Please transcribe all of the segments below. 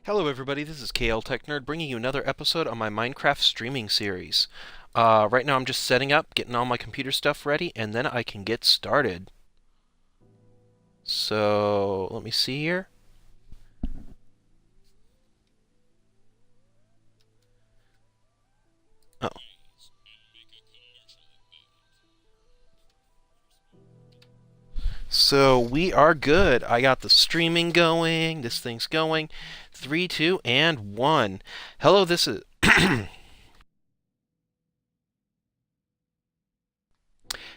Hello everybody, this is KL Tech Nerd bringing you another episode on my Minecraft streaming series. Right now I'm just setting up, getting all my computer stuff ready, and then I can get started. So, let me see here. Oh. So, we are good. I got the streaming going, this thing's going. 3, 2, and 1. Hello, this is...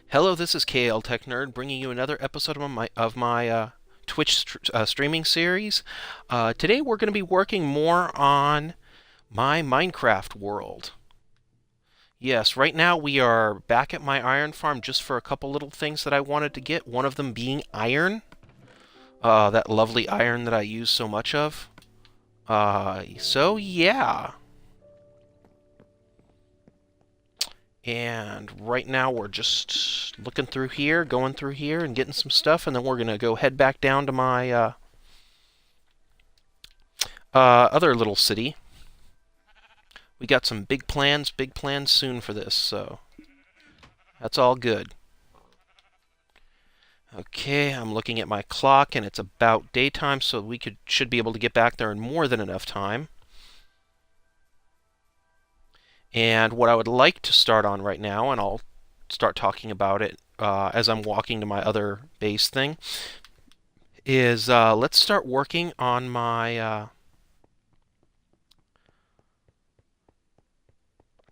Hello, this is KL Tech Nerd bringing you another episode of my Twitch streaming series. Today we're going to be working more on my Minecraft world. Yes, right now we are back at my iron farm just for a couple little things that I wanted to get, one of them being iron. That lovely iron that I use so much of. So yeah. And right now we're just looking through here, going through here, and getting some stuff, and then we're going to go head back down to my other little city. We got some big plans soon for this, so that's all good. Okay, I'm looking at my clock, and it's about daytime, so we should be able to get back there in more than enough time. And what I would like to start on right now, and I'll start talking about it as I'm walking to my other base thing, is let's start working on my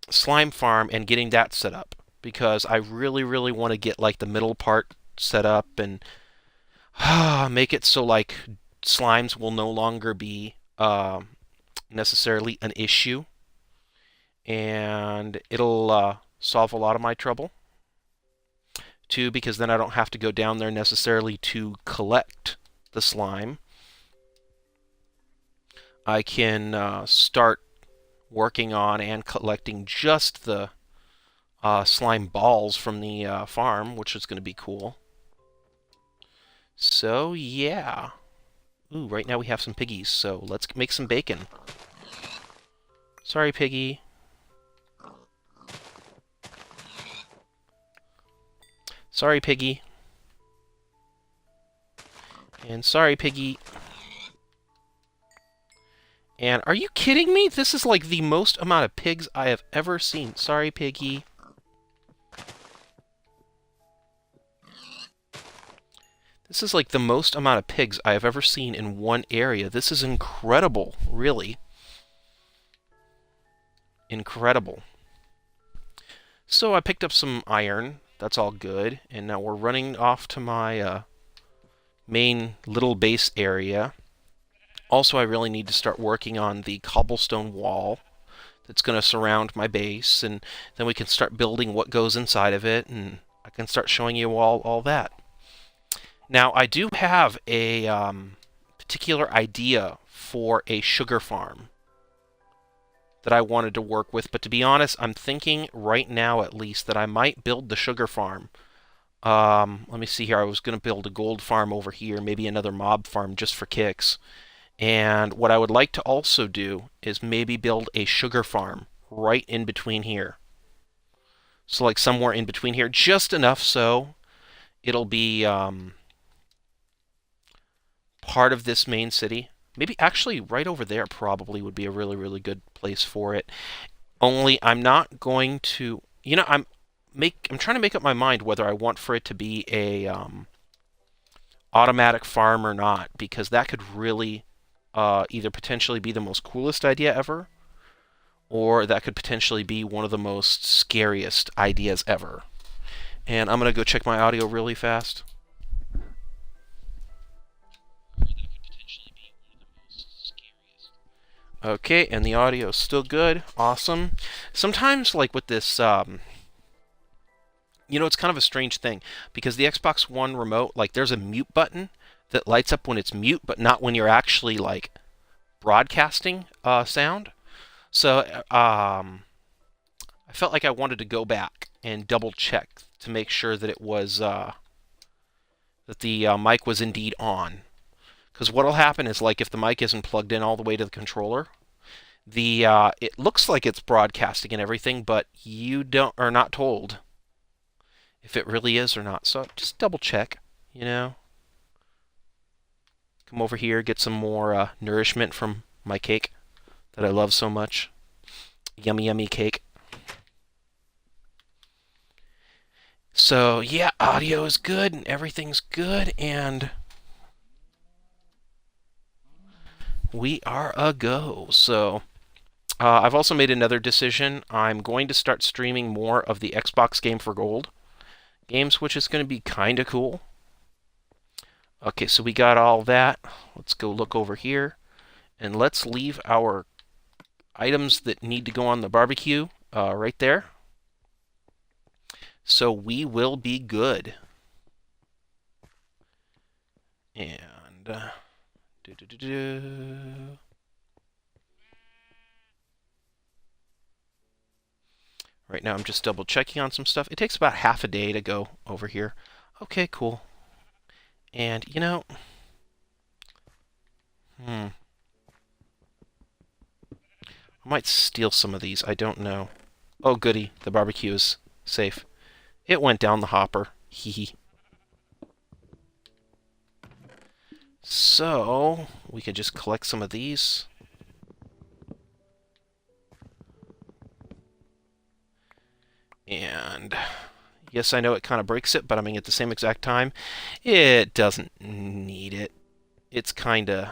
slime farm and getting that set up, because I really want to get like the middle part set up and make it so like slimes will no longer be necessarily an issue, and it'll solve a lot of my trouble too, because then I don't have to go down there necessarily to collect the slime. I can start working on and collecting just the slime balls from the farm, which is going to be cool. So, yeah. Ooh, right now we have some piggies, so let's make some bacon. Sorry, piggy. Sorry, piggy. And sorry, piggy. And are you kidding me? This is like the most amount of pigs I have ever seen. Sorry, piggy. This is like the most amount of pigs I have ever seen in one area. This is incredible, really. Incredible. So I picked up some iron. That's all good. And now we're running off to my main little base area. Also, I really need to start working on the cobblestone wall that's going to surround my base, and then we can start building what goes inside of it, and I can start showing you all that. Now, I do have a particular idea for a sugar farm that I wanted to work with, but to be honest, I'm thinking right now at least that I might build the sugar farm. Let me see here. I was going to build a gold farm over here, maybe another mob farm just for kicks. And what I would like to also do is maybe build a sugar farm right in between here. So like somewhere in between here, just enough so it'll be part of this main city. Maybe actually right over there probably would be a really good place for it. Only I'm not going to, I'm trying to make up my mind whether I want for it to be a automatic farm or not, because that could really either potentially be the most coolest idea ever, or that could potentially be one of the most scariest ideas ever. And I'm going to go check my audio really fast. Okay, and the audio is still good. Awesome. Sometimes, like with this, it's kind of a strange thing, because the Xbox One remote, like, there's a mute button that lights up when it's mute, but not when you're actually, like, broadcasting sound. So, I felt like I wanted to go back and double check to make sure that it was, that the mic was indeed on. Because what'll happen is, like, if the mic isn't plugged in all the way to the controller, it looks like it's broadcasting and everything, but you are not told if it really is or not. So just double check, you know. Come over here, get some more nourishment from my cake that I love so much. Yummy, yummy cake. So yeah, audio is good and everything's good, and we are a go. So I've also made another decision. I'm going to start streaming more of the Xbox Game for Gold games, which is going to be kind of cool. Okay, so we got all that. Let's go look over here, and let's leave our items that need to go on the barbecue right there. So we will be good. And right now I'm just double checking on some stuff. It takes about half a day to go over here. Okay, cool. And you know, I might steal some of these. I don't know. Oh, goody. The barbecue is safe. It went down the hopper. Hee hee. So, we could just collect some of these. And yes, I know it kind of breaks it, but I mean, at the same exact time, it doesn't need it. It's kind of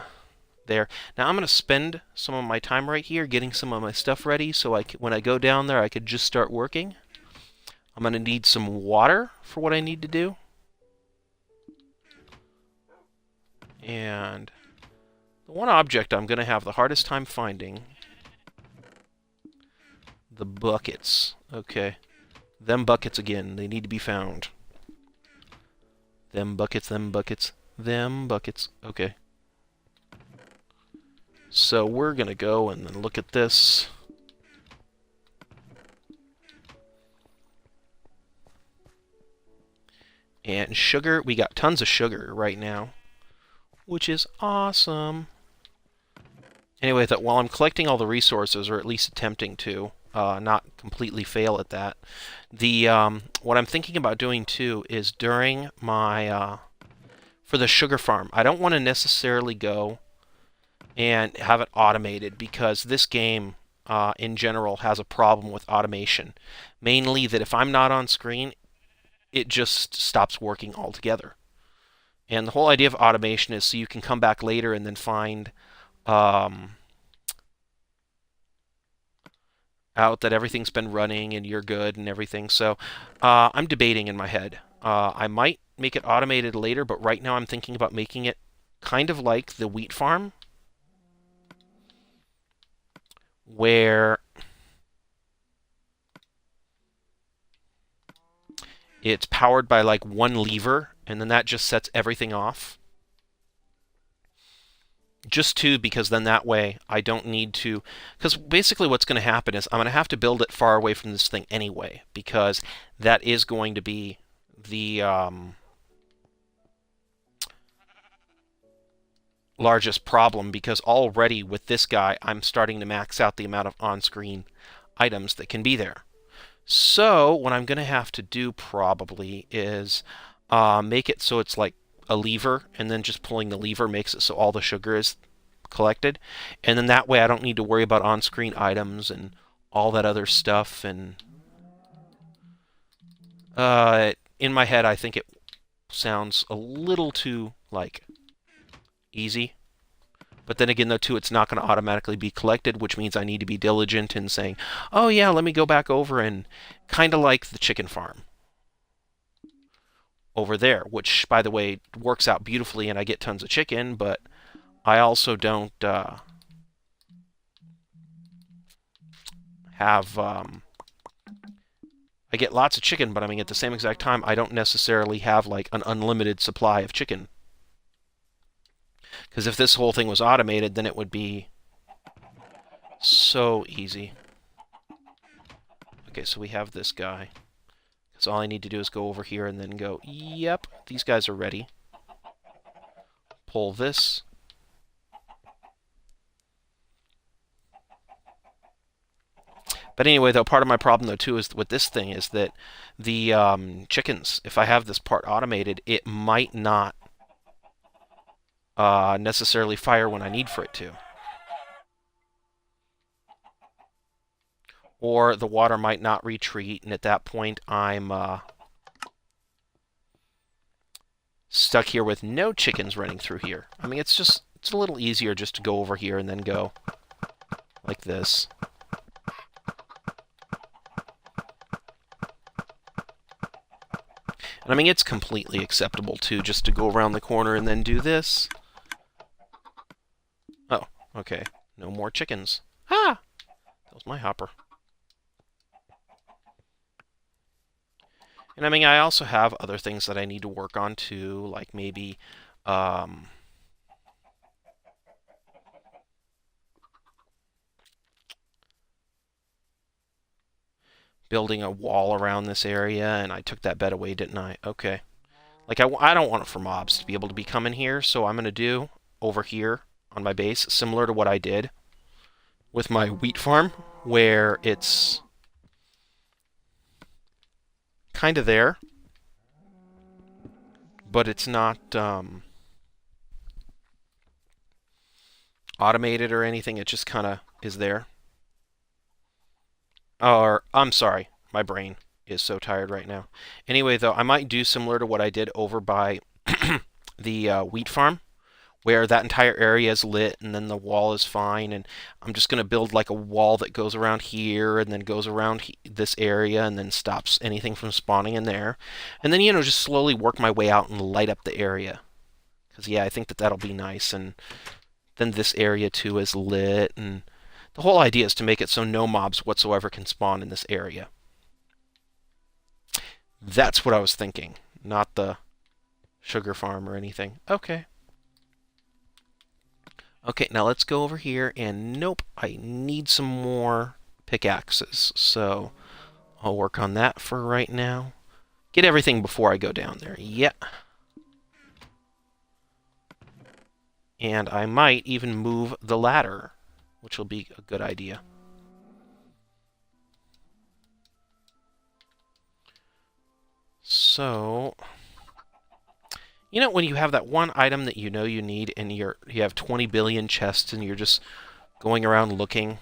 there. Now I'm going to spend some of my time right here getting some of my stuff ready so when I go down there, I could just start working. I'm going to need some water for what I need to do. And the one object I'm going to have the hardest time finding, the buckets. Okay. Them buckets again. They need to be found. Them buckets, them buckets, them buckets. Okay. So we're going to go and then look at this. And sugar. We got tons of sugar right now, which is awesome. Anyway, that while I'm collecting all the resources, or at least attempting to, not completely fail at that, what I'm thinking about doing too is during my for the sugar farm, I don't want to necessarily go and have it automated, because this game in general has a problem with automation. Mainly that if I'm not on screen, it just stops working altogether. And the whole idea of automation is so you can come back later and then find out that everything's been running and you're good and everything. So I'm debating in my head. I might make it automated later, but right now I'm thinking about making it kind of like the wheat farm, where it's powered by like one lever, and then that just sets everything off. Just two, because then that way I don't need to... Because basically what's going to happen is I'm going to have to build it far away from this thing anyway, because that is going to be the largest problem, because already with this guy I'm starting to max out the amount of on-screen items that can be there. So what I'm going to have to do probably is make it so it's like a lever, and then just pulling the lever makes it so all the sugar is collected. And then that way I don't need to worry about on-screen items and all that other stuff. And in my head, I think it sounds a little too, like, easy. But then again, though, too, it's not going to automatically be collected, which means I need to be diligent in saying, oh, yeah, let me go back over, and kind of like the chicken farm over there, which, by the way, works out beautifully, and I get tons of chicken, but I also don't have... I get lots of chicken, but I mean, at the same exact time, I don't necessarily have, like, an unlimited supply of chicken. Because if this whole thing was automated, then it would be so easy. Okay, so we have this guy. Because all I need to do is go over here and then go, yep, these guys are ready. Pull this, But anyway, though, part of my problem, though, too, is with this thing is that the chickens, if I have this part automated, it might not necessarily fire when I need for it to. Or the water might not retreat, and at that point I'm stuck here with no chickens running through here. I mean, it's a little easier just to go over here and then go like this. And I mean, it's completely acceptable, too, just to go around the corner and then do this. Oh, okay. No more chickens. Ah! That was my hopper. And I mean, I also have other things that I need to work on, too, like maybe... building a wall around this area, and I took that bed away, didn't I? Okay. Like, I don't want it for mobs to be able to be coming here, so I'm going to do over here on my base, similar to what I did with my wheat farm, where it's kind of there, but it's not automated or anything. It just kind of is there. Or, I'm sorry, my brain is so tired right now. Anyway, though, I might do similar to what I did over by the wheat farm, where that entire area is lit and then the wall is fine, and I'm just going to build like a wall that goes around here and then goes around this area and then stops anything from spawning in there. And then, just slowly work my way out and light up the area. Because, yeah, I think that that'll be nice. And then this area, too, is lit, and the whole idea is to make it so no mobs whatsoever can spawn in this area. That's what I was thinking, not the sugar farm or anything. Okay. Okay, now let's go over here, and nope, I need some more pickaxes, so I'll work on that for right now. Get everything before I go down there. Yeah. And I might even move the ladder, which will be a good idea. So, when you have that one item that you know you need, and you have 20 billion chests, and you're just going around looking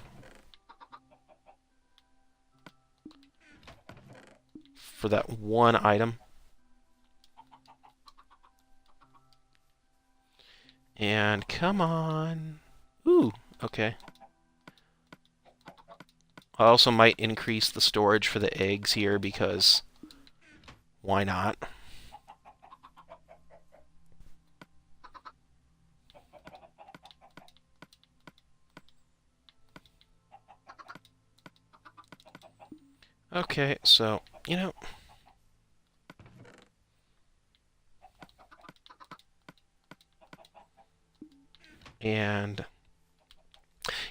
for that one item. And come on. Ooh, okay. I also might increase the storage for the eggs here, because why not? Okay, so, and,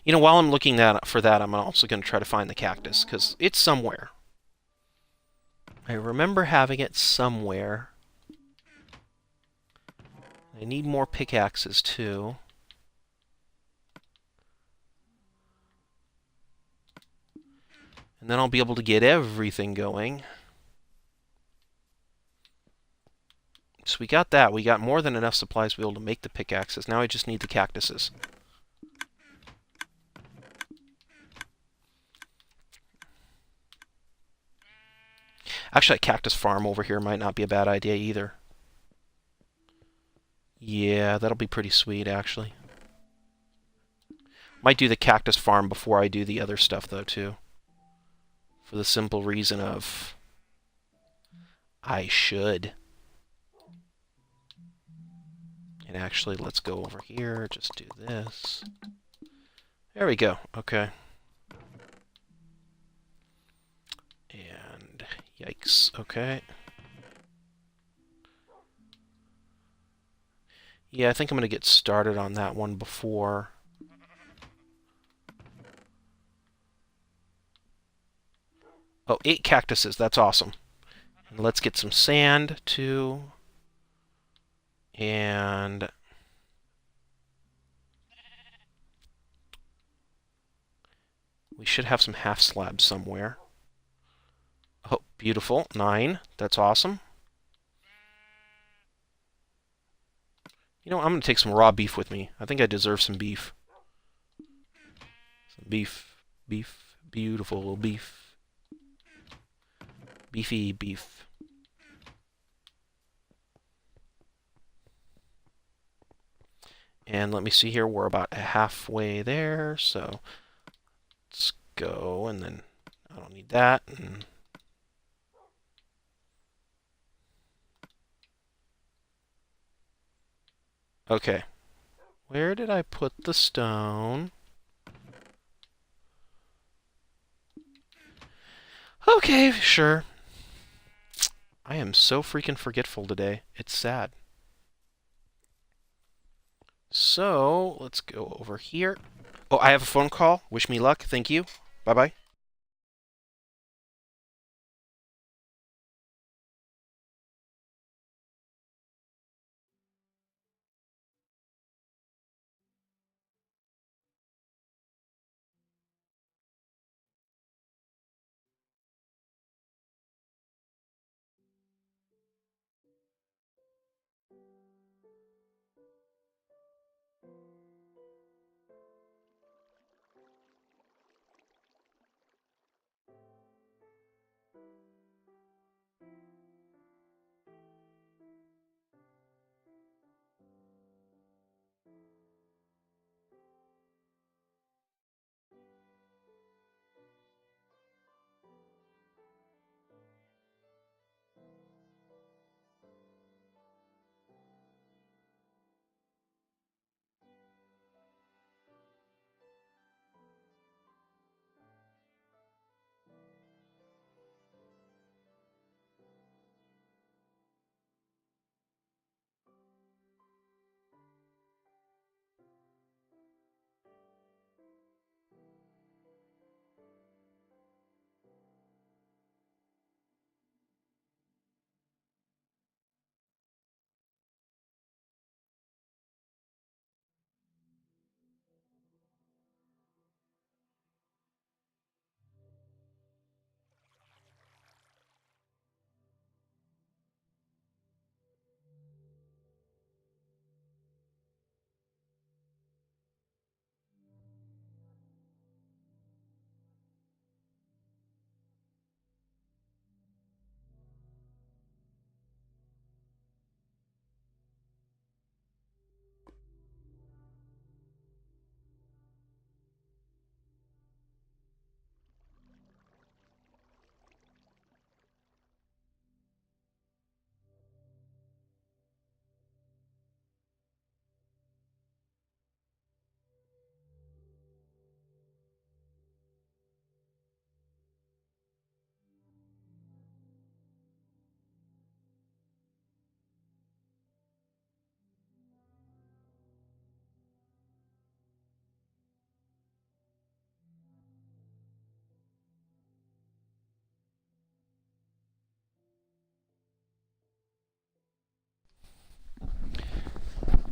while I'm looking for that, I'm also going to try to find the cactus, because it's somewhere. I remember having it somewhere. I need more pickaxes, too. And then I'll be able to get everything going. So we got that. We got more than enough supplies to be able to make the pickaxes. Now I just need the cactuses. Actually, a cactus farm over here might not be a bad idea either. Yeah, that'll be pretty sweet, actually. Might do the cactus farm before I do the other stuff, though, too. For the simple reason of... I should. And actually, let's go over here, just do this. There we go, okay. And yikes, okay. Yeah, I think I'm going to get started on that one before... Oh, 8 cactuses, that's awesome. And let's get some sand, too. And... We should have some half slabs somewhere. Oh, beautiful. 9. That's awesome. You know, I'm going to take some raw beef with me. I think I deserve some beef. Some beef. Beef. Beautiful beef. Beefy beef. And let me see here. We're about halfway there. So let's go. And then I don't need that. And okay. Where did I put the stone? Okay, sure. I am so freaking forgetful today. It's sad. So, let's go over here. Oh, I have a phone call. Wish me luck. Thank you. Bye-bye.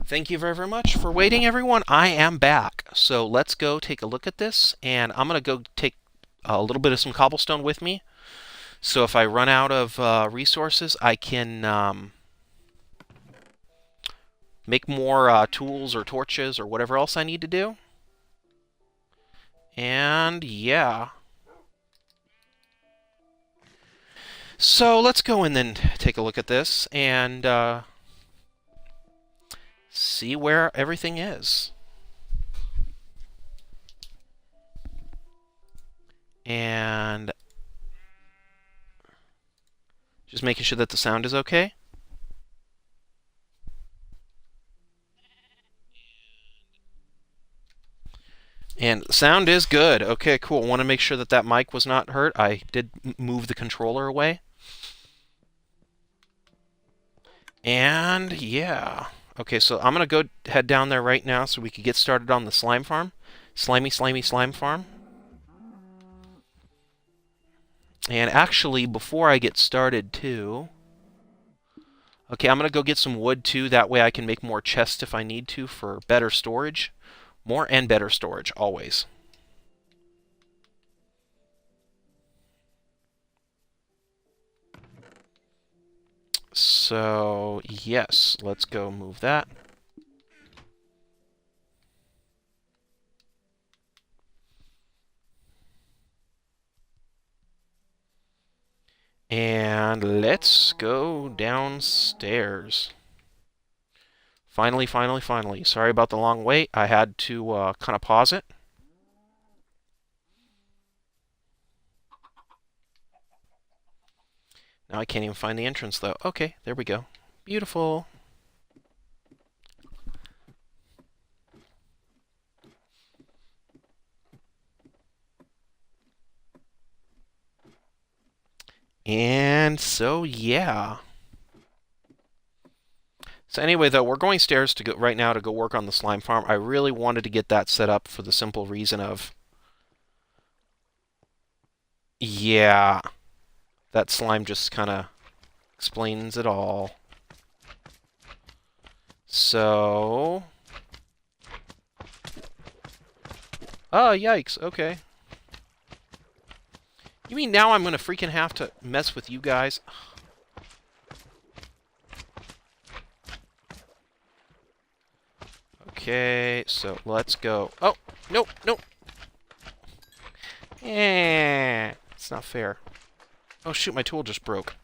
Thank you very, very much for waiting, everyone. I am back. So let's go take a look at this. And I'm going to go take a little bit of some cobblestone with me. So if I run out of resources, I can make more tools or torches or whatever else I need to do. And yeah. So let's go and then take a look at this and see where everything is. And just making sure that the sound is okay. And sound is good. Okay, cool. Want to make sure that that mic was not hurt. I did move the controller away. And yeah. Okay, so I'm going to go head down there right now so we can get started on the slime farm. Slimy, slimy slime farm. And actually, before I get started, too... Okay, I'm going to go get some wood, too. That way I can make more chests if I need to for better storage. More and better storage, always. So, yes, let's go move that. And let's go downstairs. Finally, finally, finally. Sorry about the long wait. I had to kind of pause it. Now I can't even find the entrance, though. Okay, there we go. Beautiful. And so, yeah. So anyway, though, we're going stairs to go right now to go work on the slime farm. I really wanted to get that set up for the simple reason of, yeah, that slime just kind of explains it all. So, oh, yikes, okay. You mean now I'm going to freaking have to mess with you guys? Okay, so let's go. Oh, nope, nope. It's not fair. Oh, shoot, my tool just broke.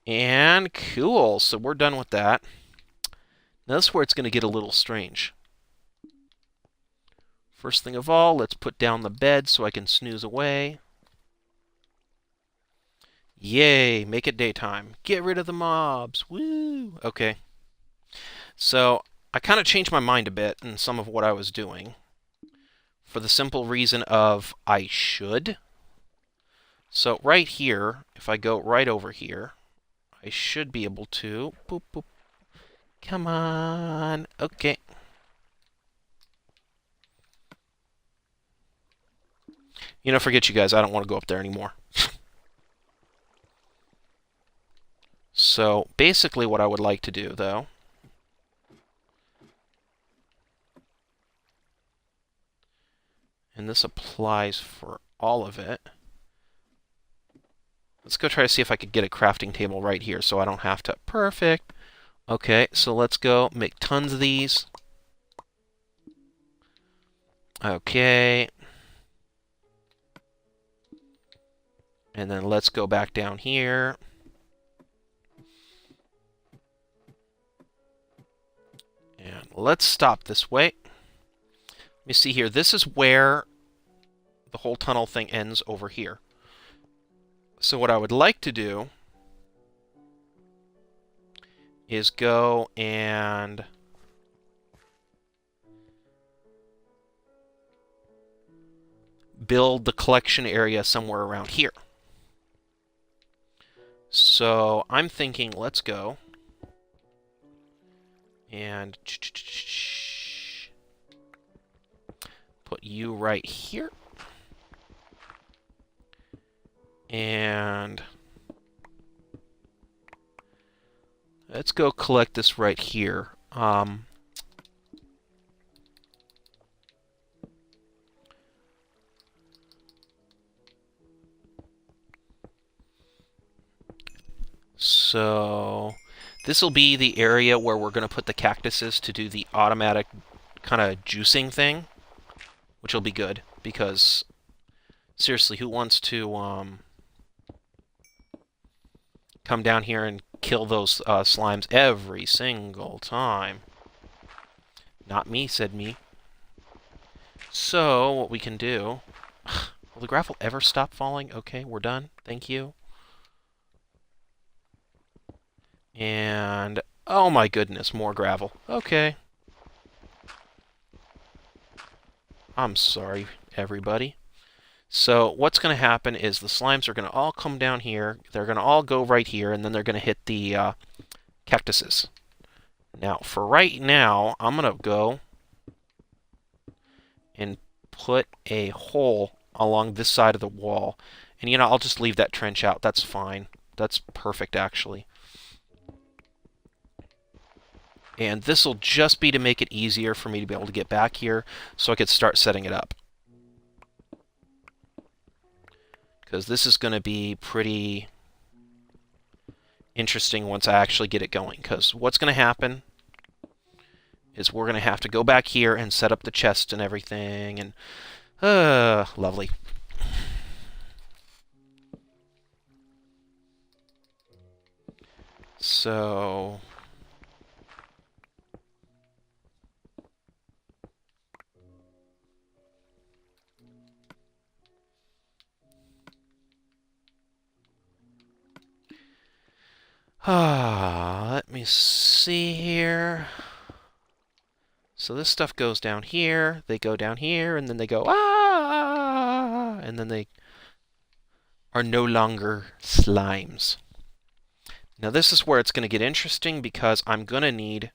And cool, so we're done with that. Now this is where it's going to get a little strange. First thing of all, let's put down the bed so I can snooze away. Yay, make it daytime. Get rid of the mobs. Woo! Okay. So, I kind of changed my mind a bit in some of what I was doing. For the simple reason of I should. So, right here, if I go right over here, I should be able to... Boop, boop. Come on. Okay. You know, forget you guys. I don't want to go up there anymore. So, basically what I would like to do, though... And this applies for all of it. Let's go try to see if I could get a crafting table right here so I don't have to... Perfect! Okay, so let's go make tons of these. Okay. And then let's go back down here. And let's stop this way. Let me see here. This is where the whole tunnel thing ends over here. So what I would like to do is go and build the collection area somewhere around here. So I'm thinking, let's go and put you right here. And let's go collect this right here. So this will be the area where we're going to put the cactuses to do the automatic kind of juicing thing, which will be good because seriously, who wants to come down here and kill those slimes every single time? Not me, said me. So what we can do... Will the gravel ever stop falling? Okay, we're done. Thank you. And, oh my goodness, more gravel. Okay. I'm sorry, everybody. So what's going to happen is the slimes are going to all come down here. They're going to all go right here, and then they're going to hit the cactuses. Now, for right now, I'm going to go and put a hole along this side of the wall. And, you know, I'll just leave that trench out. That's fine. That's perfect, actually. And this will just be to make it easier for me to be able to get back here so I could start setting it up. Because this is going to be pretty interesting once I actually get it going. Because what's going to happen is we're going to have to go back here and set up the chest and everything. And, lovely. So... let me see here. So this stuff goes down here, they go down here, and then they go, ah! And then they are no longer slimes. Now this is where it's going to get interesting because I'm going to need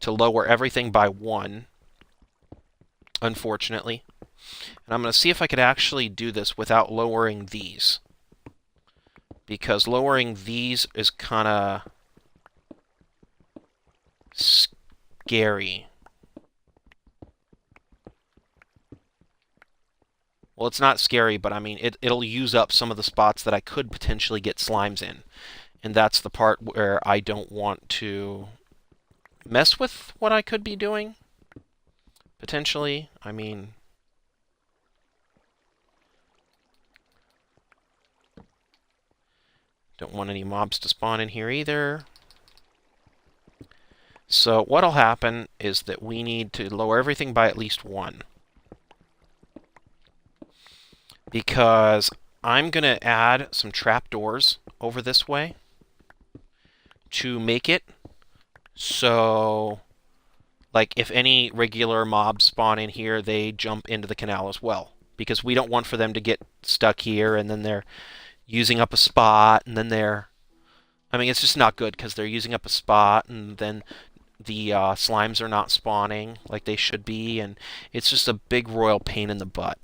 to lower everything by 1, unfortunately. And I'm going to see if I could actually do this without lowering these. Because lowering these is kind of scary. Well, it's not scary, but I mean, it'll use up some of the spots that I could potentially get slimes in. And that's the part where I don't want to mess with what I could be doing. Potentially. I mean... Don't want any mobs to spawn in here either. So what'll happen is that we need to lower everything by at least 1. Because I'm going to add some trapdoors over this way to make it so, like, if any regular mobs spawn in here, they jump into the canal as well. Because we don't want for them to get stuck here and then they're using up a spot, and then they're... I mean, it's just not good, because they're using up a spot, and then the slimes are not spawning like they should be, and it's just a big royal pain in the butt.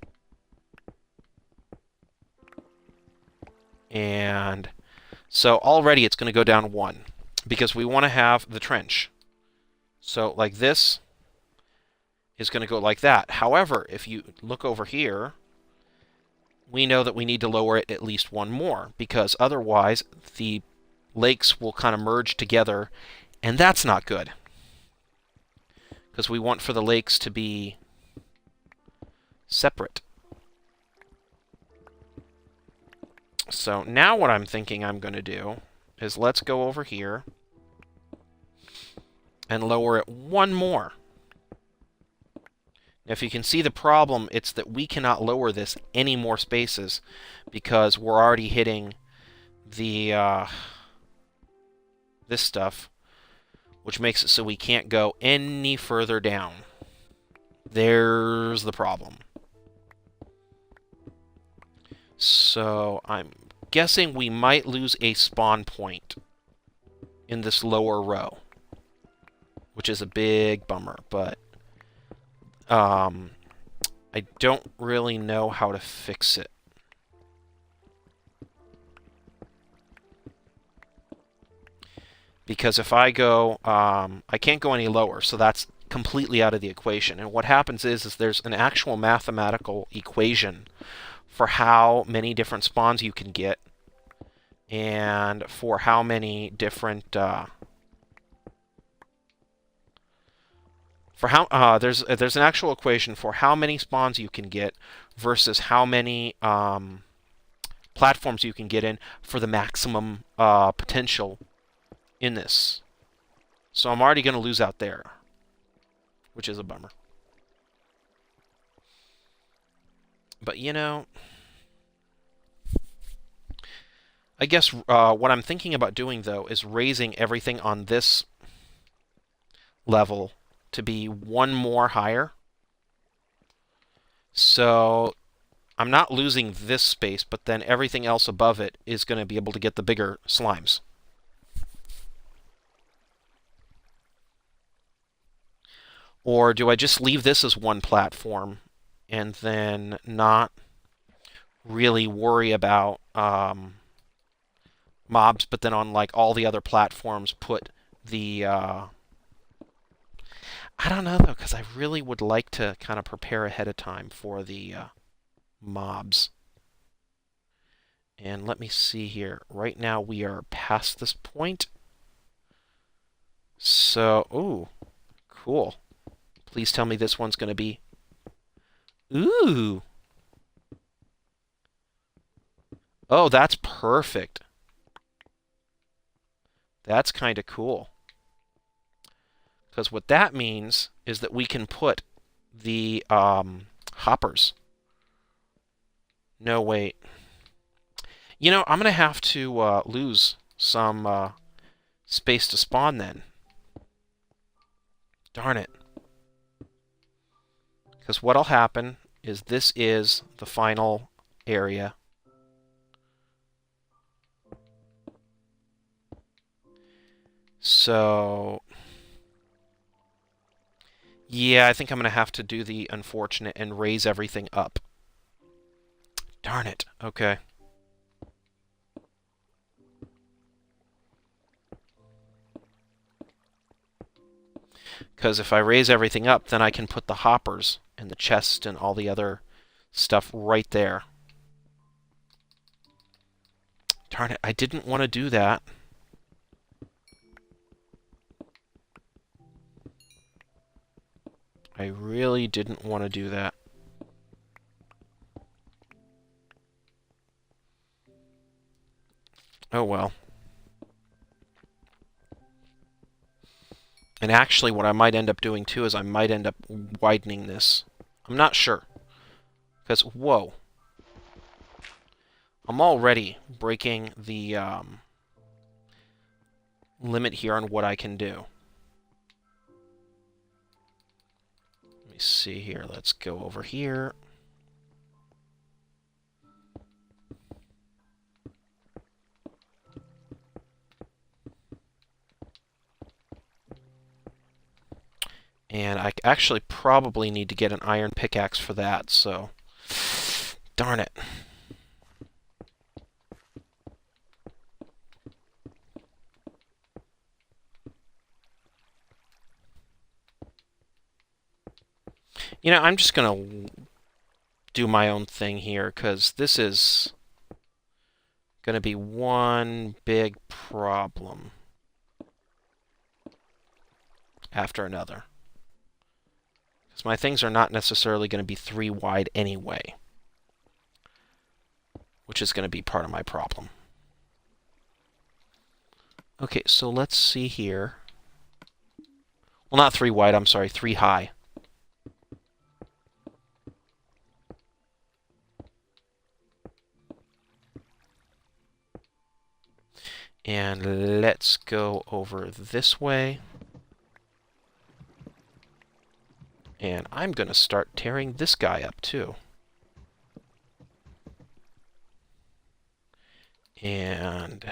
And so already it's going to go down 1, because we want to have the trench. So, like, this is going to go like that. However, if you look over here... we know that we need to lower it at least 1 more, because otherwise the lakes will kind of merge together, and that's not good. Because we want for the lakes to be separate. So now what I'm thinking I'm going to do is let's go over here and lower it 1 more. If you can see the problem, it's that we cannot lower this any more spaces because we're already hitting the this stuff, which makes it so we can't go any further down. There's the problem. So I'm guessing we might lose a spawn point in this lower row, which is a big bummer, but I don't really know how to fix it. Because if I go, I can't go any lower, so that's completely out of the equation. And what happens is there's an actual mathematical equation for how many different spawns you can get, and for how many different there's an actual equation for how many spawns you can get versus how many platforms you can get in for the maximum potential in this. So I'm already going to lose out there, which is a bummer. But, you know, I guess what I'm thinking about doing, though, is raising everything on this level to be 1 more higher. So I'm not losing this space, but then everything else above it is going to be able to get the bigger slimes. Or do I just leave this as 1 platform and then not really worry about mobs, but then on like all the other platforms put the I don't know though, because I really would like to kind of prepare ahead of time for the mobs. And let me see here. Right now we are past this point. So, ooh, cool. Please tell me this one's going to be... Ooh. Oh, that's perfect. That's kind of cool. Because what that means is that we can put the hoppers. No, wait. You know, I'm going to have to lose some space to spawn then. Darn it. Because what'll happen is this is the final area. So, yeah, I think I'm going to have to do the unfortunate and raise everything up. Darn it. Okay. Because if I raise everything up, then I can put the hoppers and the chest and all the other stuff right there. Darn it, I didn't want to do that. I really didn't want to do that. Oh well. And actually, what I might end up doing, too, is I might end up widening this. I'm not sure. Because, whoa. I'm already breaking the limit here on what I can do. Let me see here. Let's go over here. And I actually probably need to get an iron pickaxe for that, so... Darn it. You know, I'm just going to do my own thing here, because this is going to be one big problem after another. Because my things are not necessarily going to be 3 wide anyway, which is going to be part of my problem. Okay, so let's see here. Well, not 3 wide, I'm sorry, 3 high. And let's go over this way. And I'm going to start tearing this guy up, too. And...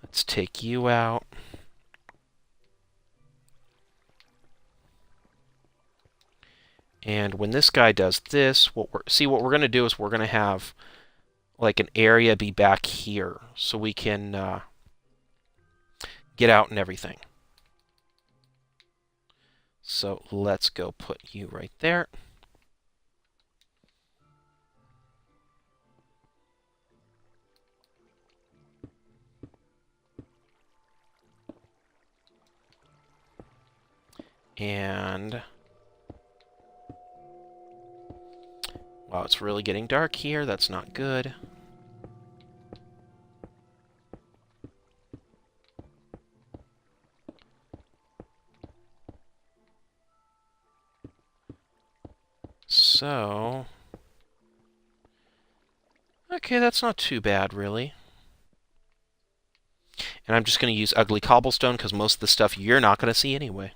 let's take you out. And when this guy does this, what we're going to do is we're going to have like an area be back here so we can get out and everything. So let's go put you right there. And... wow, it's really getting dark here. That's not good. So... okay, that's not too bad, really. And I'm just going to use ugly cobblestone because most of the stuff you're not going to see anyway.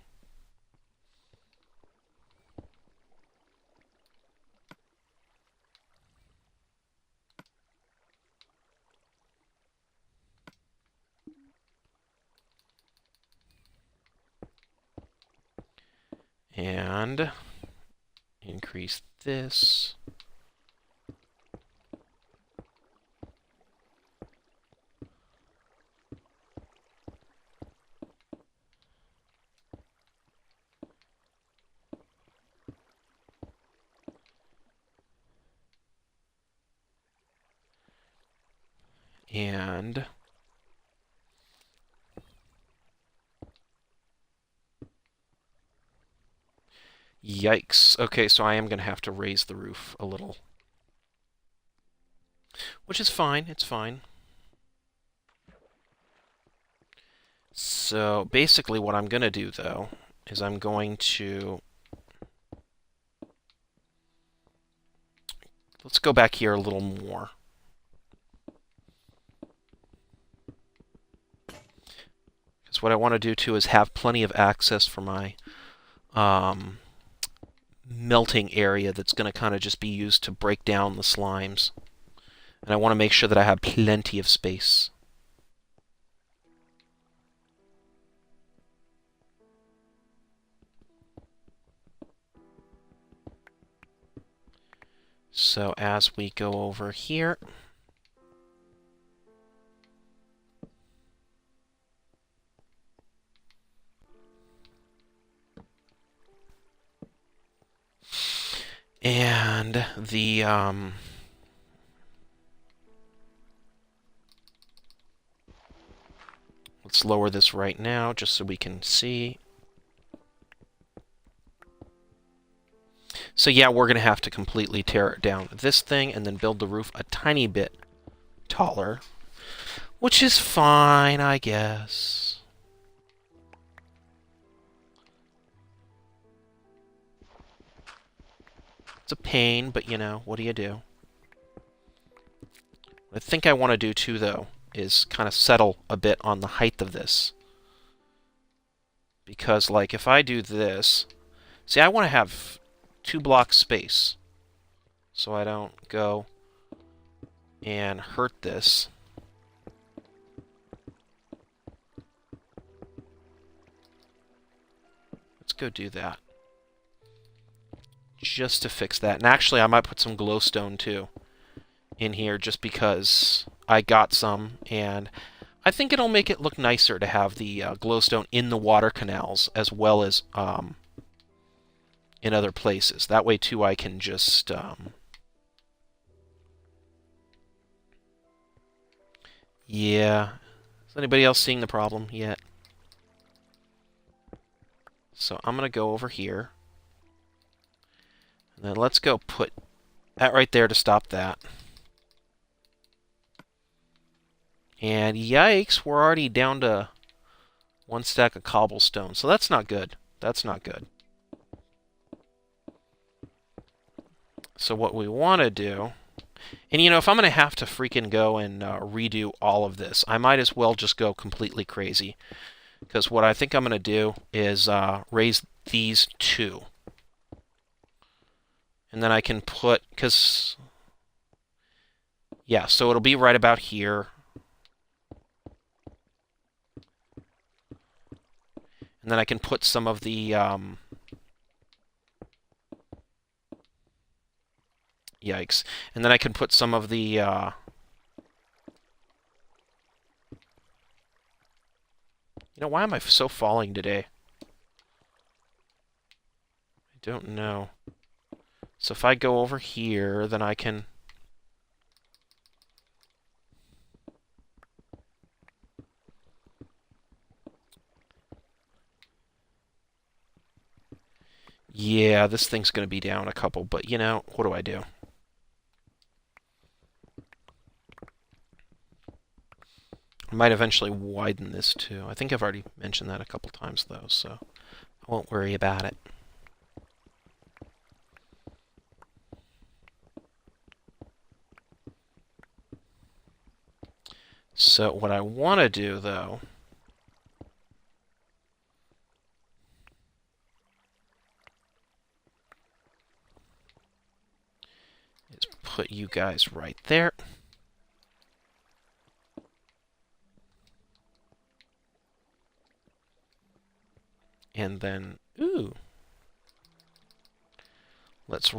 And increase this. And yikes. Okay, so I am going to have to raise the roof a little. Which is fine. It's fine. So basically what I'm going to do, though, is I'm going to... Let's go back here a little more. Because what I want to do, too, is have plenty of access for my melting area that's going to kind of just be used to break down the slimes. And I want to make sure that I have plenty of space. So as we go over here, and the let's lower this right now just so we can see. So yeah, we're going to have to completely tear down this thing and then build the roof a tiny bit taller, which is fine, I guess. It's a pain, but you know, what do you do? What I think I want to do too, though, is kind of settle a bit on the height of this. Because, like, if I do this... See, I want to have 2 blocks space, so I don't go and hurt this. Let's go do that. Just to fix that. And actually, I might put some glowstone, too, in here, just because I got some, and I think it'll make it look nicer to have the glowstone in the water canals, as well as in other places. That way, too, I can just... Yeah. Is anybody else seeing the problem yet? So I'm going to go over here. And then let's go put that right there to stop that. And yikes, we're already down to 1 stack of cobblestone. So that's not good. That's not good. So what we want to do... And, you know, if I'm going to have to freaking go and redo all of this, I might as well just go completely crazy. Because what I think I'm going to do is raise these 2. And then I can put... Because... Yeah, so it'll be right about here. And then I can put some of the... Yikes. And then I can put some of the... You know, why am I so falling today? I don't know. So if I go over here, then I can... Yeah, this thing's going to be down a couple, but, you know, what do I do? I might eventually widen this, too. I think I've already mentioned that a couple times, though, so I won't worry about it. So what I want to do, though... is put you guys right there. And then, ooh, let's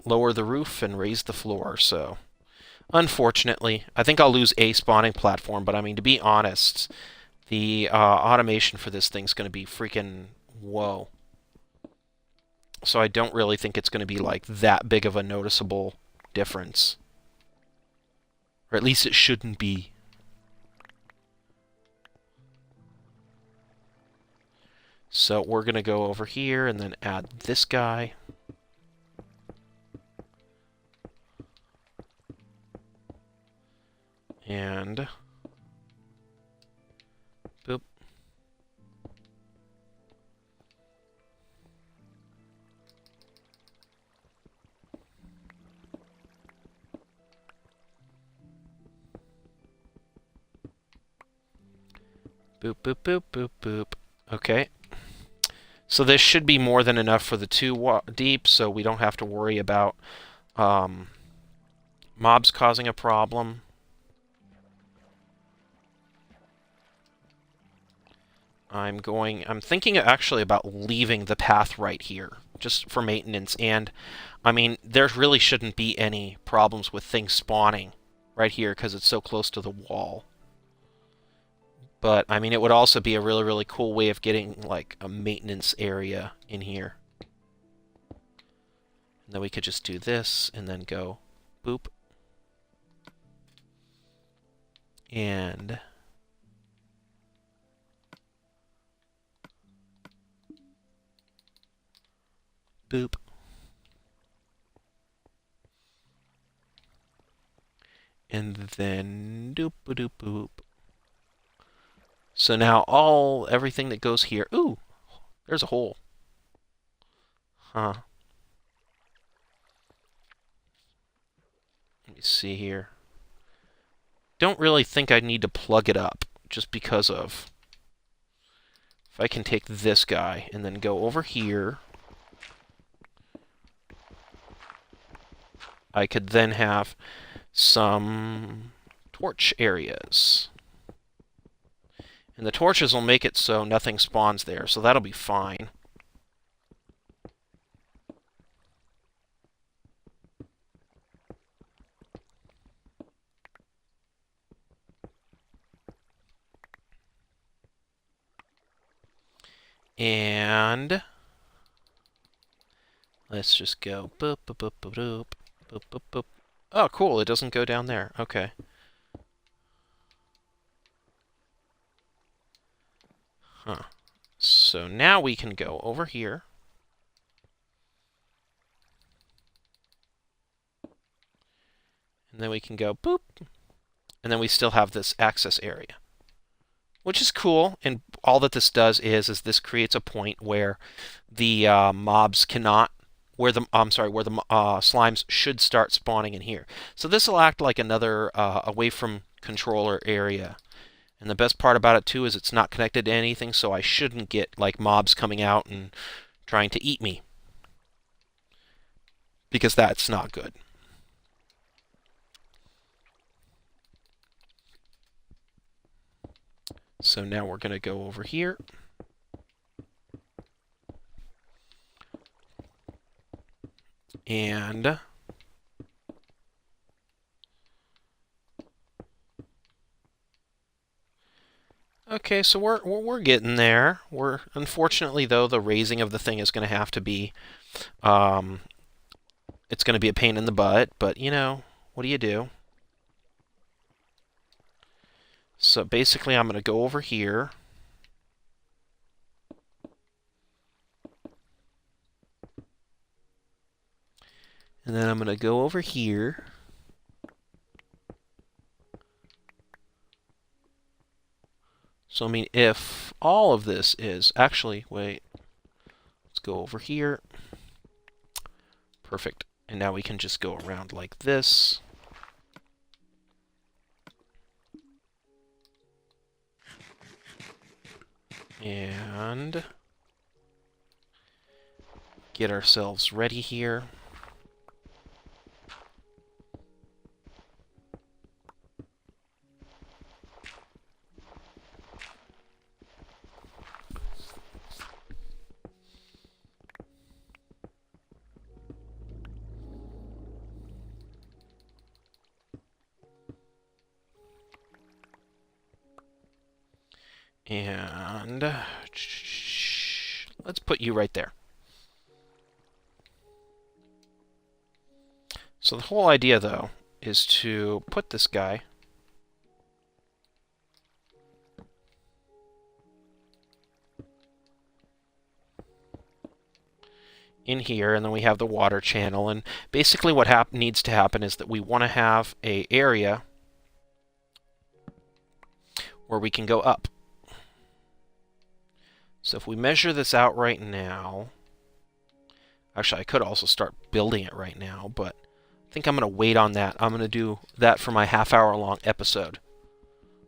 lower the roof and raise the floor. So, unfortunately, I think I'll lose a spawning platform, but I mean, to be honest, the automation for this thing's going to be freaking whoa. So I don't really think it's going to be like that big of a noticeable difference. Or at least it shouldn't be. So we're going to go over here and then add this guy. And boop. Boop, boop, boop, boop, boop. Okay. So this should be more than enough for the 2 deep, so we don't have to worry about mobs causing a problem. I'm thinking actually about leaving the path right here, just for maintenance. And, I mean, there really shouldn't be any problems with things spawning right here because it's so close to the wall. But, I mean, it would also be a really, really cool way of getting, like, a maintenance area in here. And then we could just do this and then go boop. And boop. And then doop-a-doop-boop. So now everything that goes here... Ooh! There's a hole. Huh. Let me see here. Don't really think I need to plug it up, just because of... If I can take this guy and then go over here... I could then have some torch areas. And the torches will make it so nothing spawns there, so that'll be fine. And let's just go boop, boop, boop, boop, boop, boop, boop, boop. Oh, cool, it doesn't go down there. Okay. Huh. So now we can go over here. And then we can go boop. And then we still have this access area. Which is cool, and all that this does is this creates a point where the mobs cannot, where the slimes should start spawning in here. So this will act like another away from controller area. And the best part about it too is it's not connected to anything, so I shouldn't get like mobs coming out and trying to eat me, because that's not good. So now we're going to go over here. And okay, so we're getting there. Unfortunately though, the raising of the thing is going to have to be it's going to be a pain in the butt, but you know, what do you do? So basically I'm going to go over here. And then I'm going to go over here. So I mean, if all of this is... Actually, wait. Let's go over here. Perfect. And now we can just go around like this. And get ourselves ready here. And let's put you right there. So the whole idea, though, is to put this guy in here, and then we have the water channel. And basically what needs to happen is that we want to have an area where we can go up. So if we measure this out right now... Actually, I could also start building it right now, but I think I'm going to wait on that. I'm going to do that for my half-hour-long episode,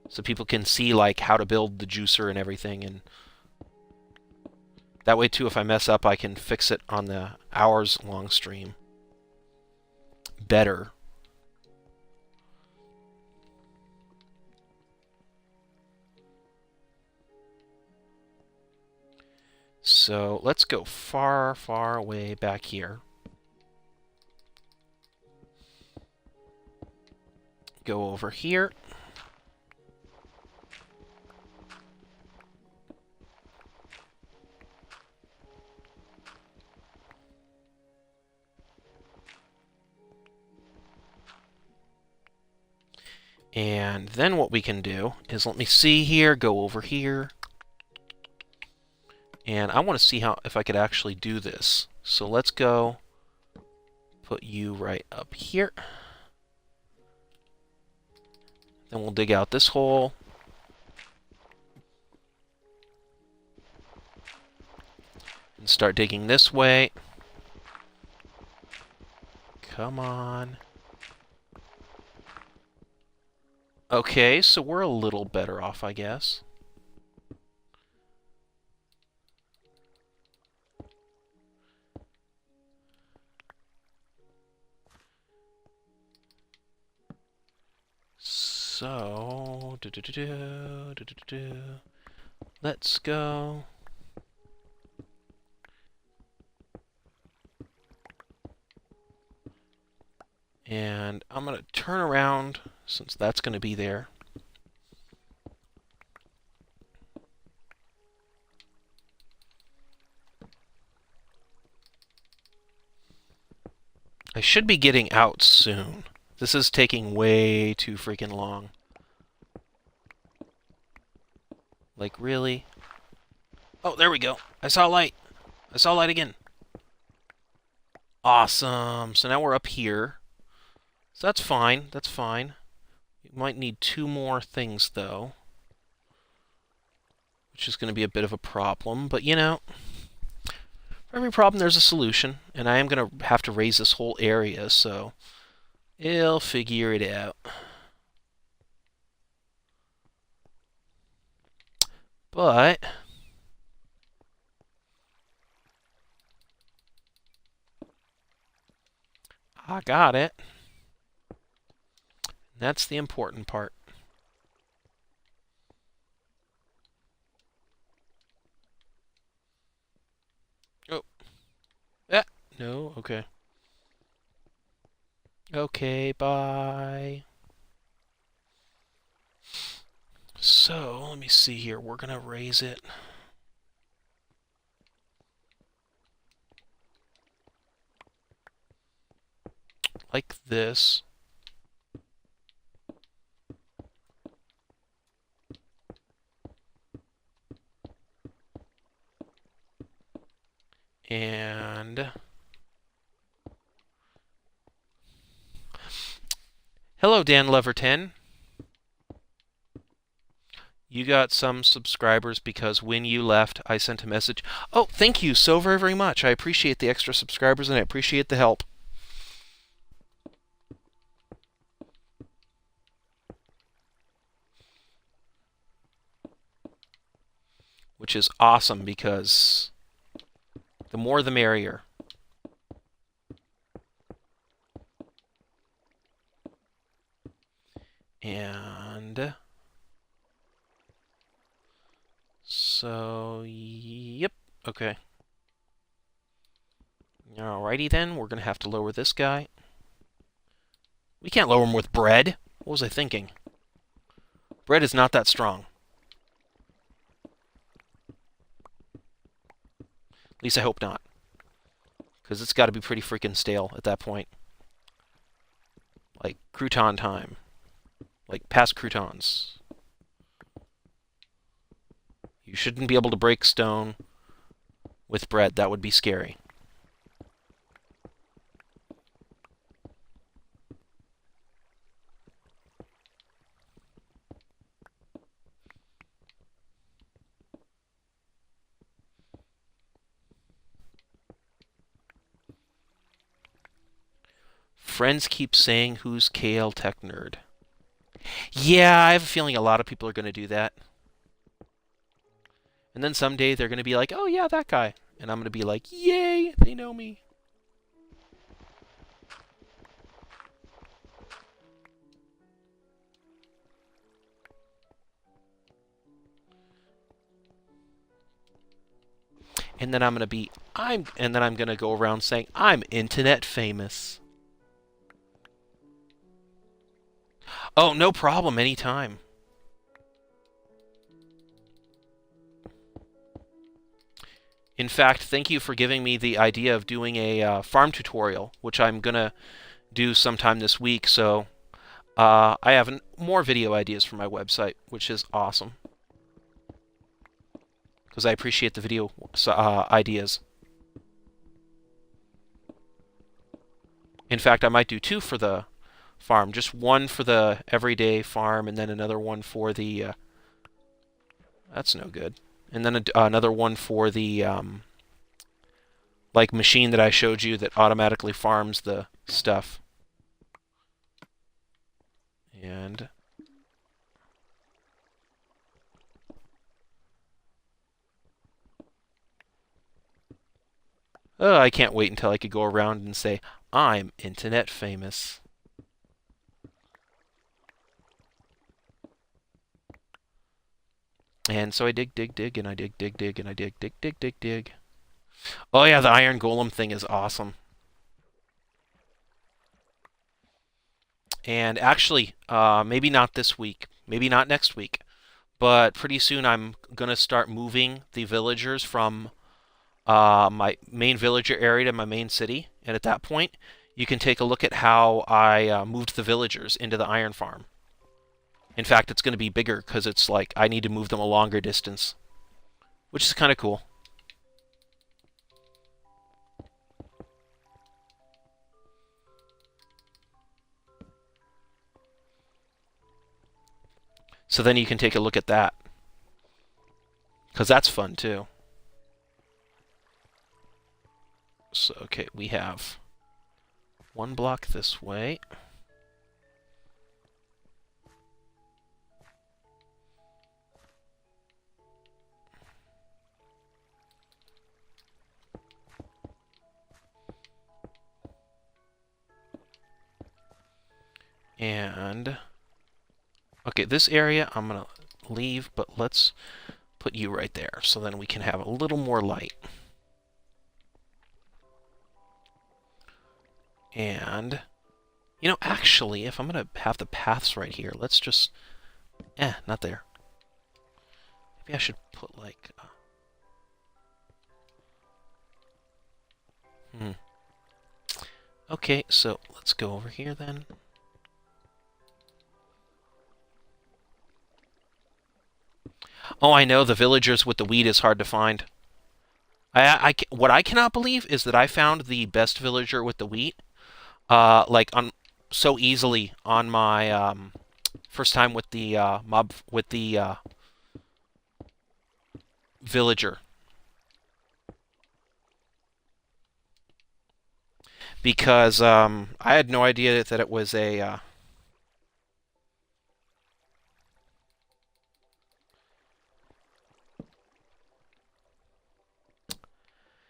so people can see like how to build the juicer and everything, and that way too, if I mess up, I can fix it on the hours-long stream better. So let's go far, far away back here. Go over here. And then what we can do is, let me see here, go over here. And I want to see if I could actually do this. So let's go put you right up here. Then we'll dig out this hole. And start digging this way. Come on. Okay, so we're a little better off, I guess. So, let's go. And I'm going to turn around, since that's going to be there. I should be getting out soon. This is taking way too freaking long. Like, really? Oh, there we go. I saw light. I saw light again. Awesome. So now we're up here. So that's fine. That's fine. We might need 2 more things, though, which is going to be a bit of a problem. But, you know, for every problem, there's a solution. And I am going to have to raise this whole area, so I'll figure it out. But I got it. That's the important part. Oh. Ah. No, okay. Okay, bye. So, let me see here. We're going to raise it. Like this. And hello, Dan Lover 10. You got some subscribers because when you left, I sent a message. Oh, thank you so very, very much. I appreciate the extra subscribers and I appreciate the help. Which is awesome because the more the merrier. And so, yep, okay. Alrighty then, we're going to have to lower this guy. We can't lower him with bread. What was I thinking? Bread is not that strong. At least I hope not. Because it's got to be pretty freaking stale at that point. Like, crouton time. Like, past croutons. You shouldn't be able to break stone with bread. That would be scary. Friends keep saying, who's KL Tech Nerd? Yeah, I have a feeling a lot of people are going to do that. And then someday they're going to be like, oh yeah, that guy. And I'm going to be like, yay, they know me. And then I'm going to go around saying, I'm internet famous. Oh, no problem, anytime. In fact, thank you for giving me the idea of doing a farm tutorial, which I'm going to do sometime this week. So I have more video ideas for my website, which is awesome. Because I appreciate the video ideas. In fact, I might do 2 for the farm. Just one for the everyday farm, and then another one for the... that's no good. And then another one for the like machine that I showed you that automatically farms the stuff. And... oh, I can't wait until I could go around and say, I'm internet famous. And so I dig, and I dig, and I dig. Oh yeah, the iron golem thing is awesome. And actually, maybe not this week, maybe not next week, but pretty soon I'm going to start moving the villagers from my main villager area to my main city. And at that point, you can take a look at how I moved the villagers into the iron farm. In fact, it's going to be bigger because it's like I need to move them a longer distance, which is kind of cool. So then you can take a look at that, because that's fun too. So, okay, we have 1 block this way. And, okay, this area I'm going to leave, but let's put you right there, so then we can have a little more light. And, you know, actually, if I'm going to have the paths right here, let's just... not there. Maybe I should put, like... Okay, so let's go over here then. Oh, I know, the villagers with the wheat is hard to find. What I cannot believe is that I found the best villager with the wheat, like on so easily on my first time with the villager, because I had no idea that it was a.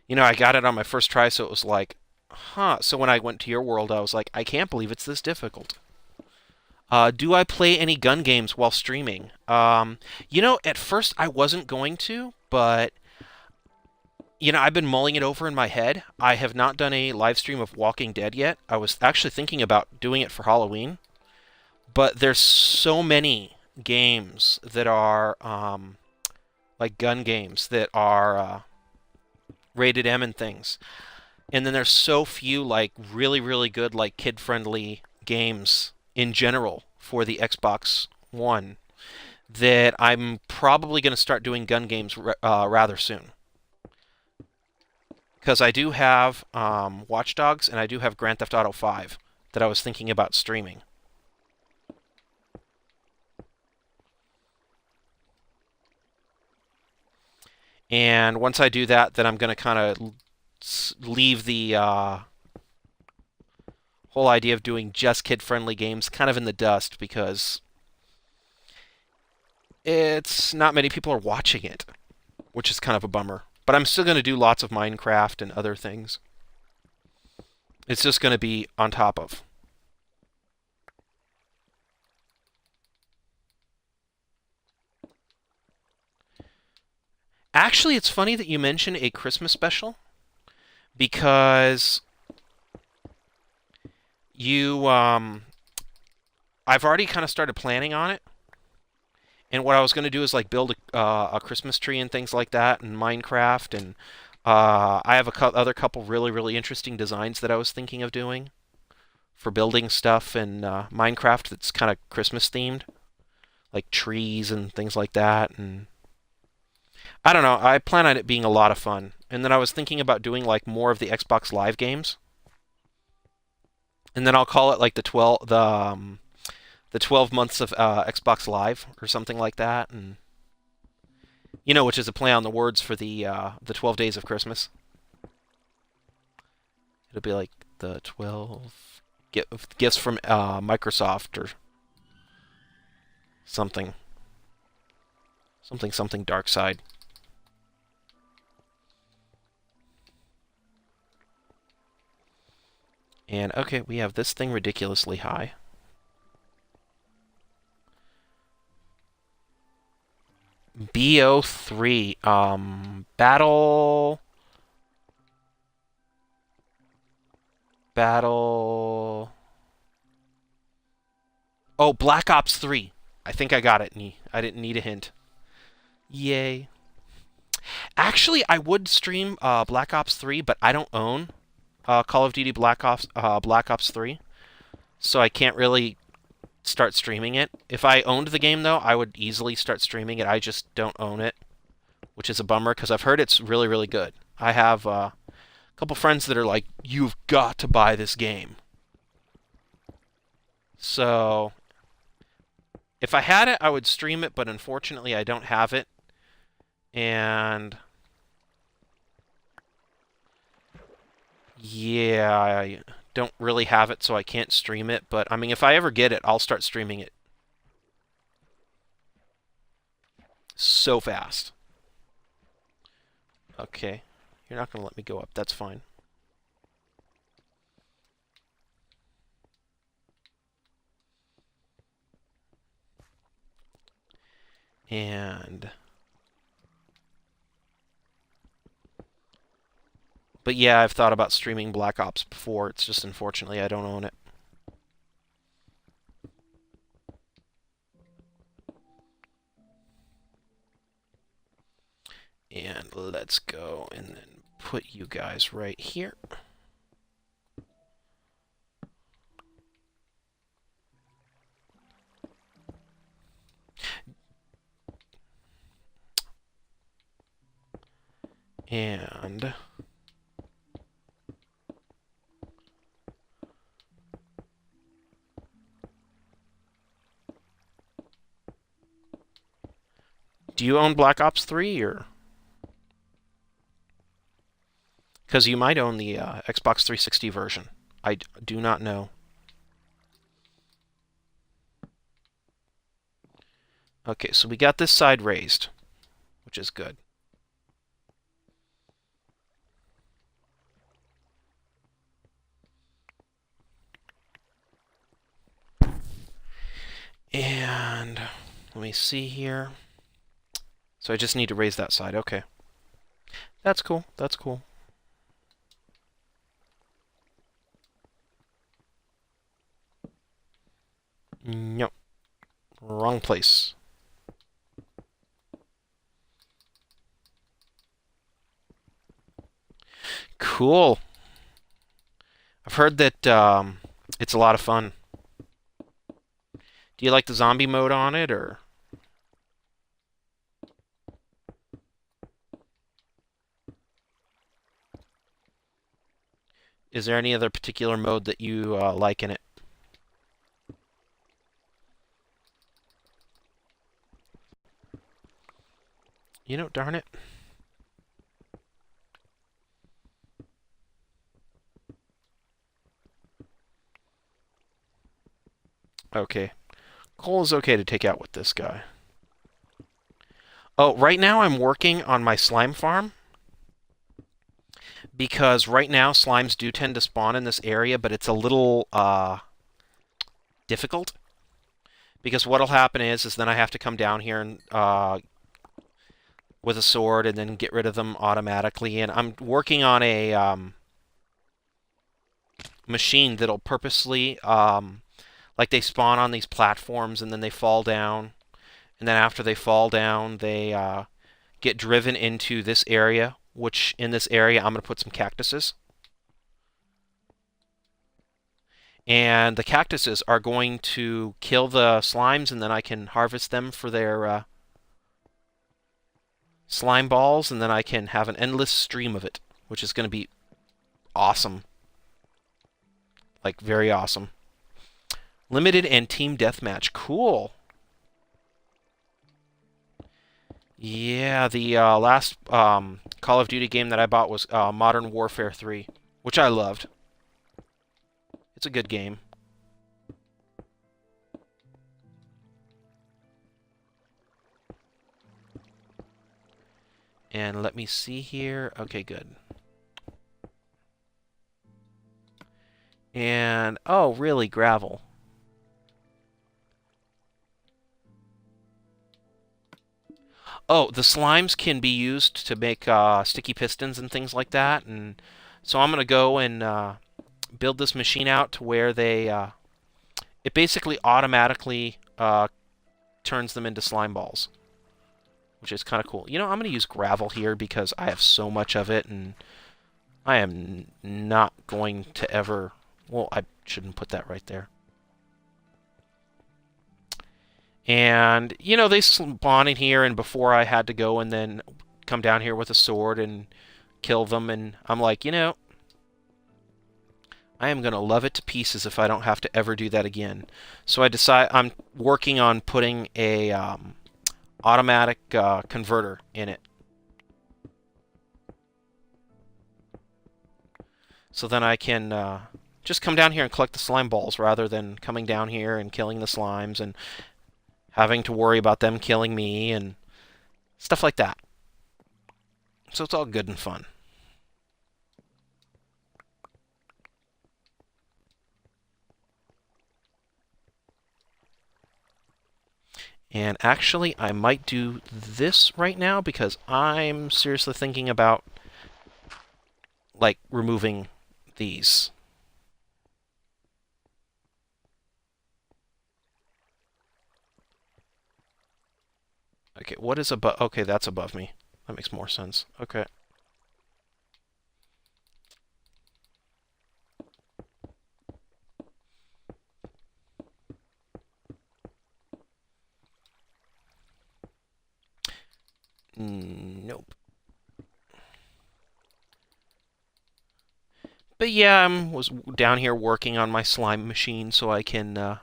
You know, I got it on my first try, so it was like, huh. So when I went to your world, I was like, I can't believe it's this difficult. Do I play any gun games while streaming? You know, at first I wasn't going to, but, you know, I've been mulling it over in my head. I have not done a live stream of Walking Dead yet. I was actually thinking about doing it for Halloween, but there's so many games that are, like gun games that are, rated M and things. And then there's so few like really, really good like kid-friendly games in general for the Xbox One that I'm probably going to start doing gun games rather soon. Because I do have Watch Dogs and I do have Grand Theft Auto 5 that I was thinking about streaming. And once I do that, then I'm going to kind of leave the whole idea of doing just kid-friendly games kind of in the dust because it's not many people are watching it, which is kind of a bummer. But I'm still going to do lots of Minecraft and other things. It's just going to be on top of. Actually, it's funny that you mention a Christmas special because I've already kind of started planning on it. And what I was going to do is like build a Christmas tree and things like that in Minecraft. And I have other couple really, really interesting designs that I was thinking of doing for building stuff in Minecraft that's kind of Christmas themed, like trees and things like that. And I don't know. I plan on it being a lot of fun. And then I was thinking about doing like more of the Xbox Live games. And then I'll call it like the 12 months of Xbox Live or something like that, and which is a play on the words for the 12 days of Christmas. It'll be like the 12 gifts from Microsoft or something dark side. And okay, we have this thing ridiculously high. BO3, battle. Oh, Black Ops 3. I think I got it. I didn't need a hint. Yay. Actually, I would stream Black Ops 3, but I don't own Call of Duty Black Ops 3, so I can't really start streaming it. If I owned the game, though, I would easily start streaming it. I just don't own it, which is a bummer because I've heard it's really, really good. I have a couple friends that are like, you've got to buy this game. So if I had it, I would stream it, but unfortunately I don't have it. And yeah, I don't really have it, so I can't stream it. But I mean, if I ever get it, I'll start streaming it so fast. Okay, you're not going to let me go up. That's fine. But yeah, I've thought about streaming Black Ops before. It's just unfortunately I don't own it. And let's go and then put you guys right here. And do you own Black Ops 3 or? Because you might own the Xbox 360 version. I do not know. Okay, so we got this side raised, which is good. And let me see here. So I just need to raise that side. Okay. That's cool. That's cool. Nope. Wrong place. Cool. I've heard that it's a lot of fun. Do you like the zombie mode on it, or is there any other particular mode that you like in it? You know, darn it. Okay. Coal is okay to take out with this guy. Oh, right now I'm working on my slime farm. Because right now slimes do tend to spawn in this area, but it's a little difficult. Because what'll happen is then I have to come down here and with a sword and then get rid of them automatically. And I'm working on a machine that'll purposely like they spawn on these platforms and then they fall down. And then after they fall down, they get driven into this area, which in this area I'm going to put some cactuses. And the cactuses are going to kill the slimes, and then I can harvest them for their slime balls, and then I can have an endless stream of it, which is going to be awesome. Like, very awesome. Limited and team deathmatch. Cool. Yeah, the last Call of Duty game that I bought was Modern Warfare 3, which I loved. It's a good game. And let me see here. Okay, good. And, oh, really, gravel. Oh, the slimes can be used to make sticky pistons and things like that. And so I'm going to go and build this machine out to where they... it basically automatically turns them into slime balls, which is kind of cool. You know, I'm going to use gravel here because I have so much of it, and I am not going to ever... Well, I shouldn't put that right there. And, you know, they spawn in here, and before I had to go and then come down here with a sword and kill them, and I'm like, you know, I am going to love it to pieces if I don't have to ever do that again. So I decide I'm working on putting a automatic converter in it. So then I can just come down here and collect the slime balls rather than coming down here and killing the slimes and having to worry about them killing me and stuff like that. So it's all good and fun. And actually, I might do this right now because I'm seriously thinking about, like, removing these. Okay, what is above? Okay, that's above me. That makes more sense. Okay. Nope. But yeah, I was down here working on my slime machine so I can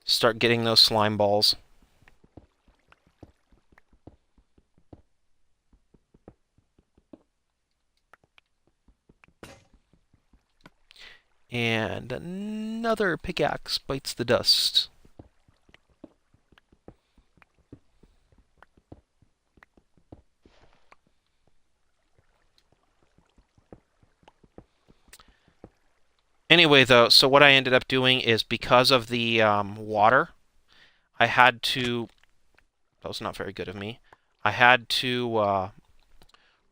start getting those slime balls. And another pickaxe bites the dust. Anyway, though, so what I ended up doing is because of the water, I had to... That was not very good of me. I had to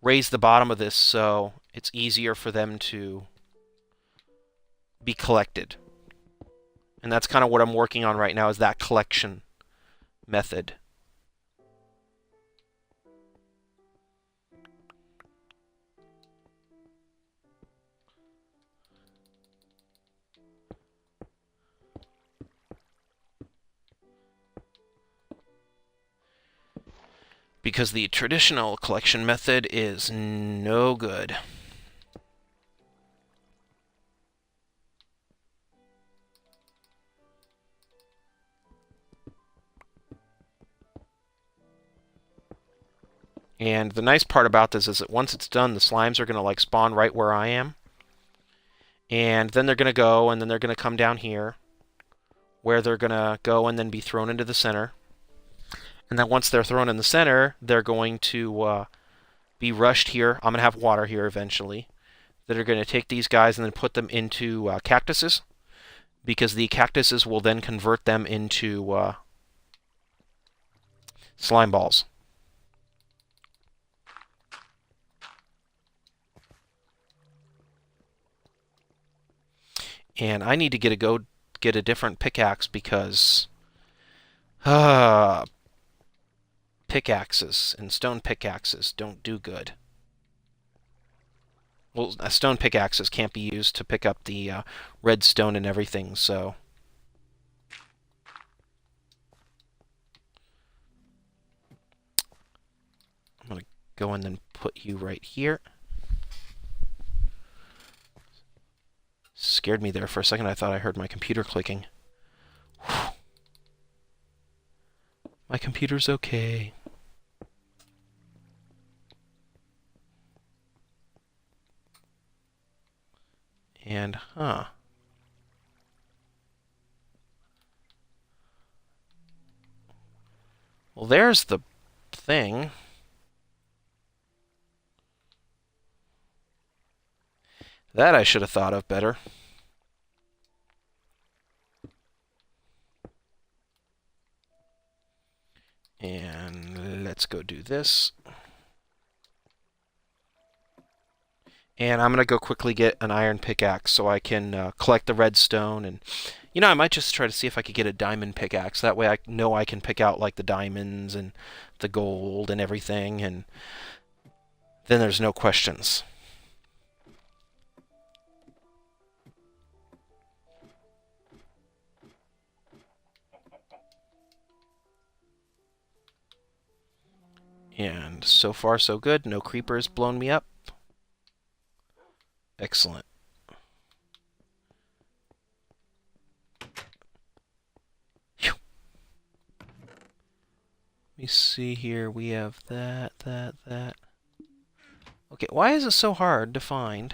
raise the bottom of this so it's easier for them to be collected. And that's kind of what I'm working on right now, is that collection method. because the traditional collection method is no good. And the nice part about this is that once it's done, the slimes are going to like spawn right where I am. And then they're going to go, and then they're going to come down here, where they're going to go and then be thrown into the center. And then once they're thrown in the center, they're going to be rushed here. I'm going to have water here eventually. That are going to take these guys and then put them into cactuses, because the cactuses will then convert them into slime balls. And I need to get a different pickaxe because pickaxes and stone pickaxes don't do good. Well, stone pickaxes can't be used to pick up the redstone and everything, so I'm going to go and then put you right here. Scared me there for a second. I thought I heard my computer clicking. Whew. My computer's okay. And, Well, there's the thing. That I should have thought of better. And let's go do this. And I'm going to go quickly get an iron pickaxe so I can collect the redstone. And, you know, I might just try to see if I could get a diamond pickaxe. That way I know I can pick out, like, the diamonds and the gold and everything. And then there's no questions. And so far, so good. No creepers blown me up. Excellent. Whew. Let me see here. We have that. Okay, why is it so hard to find?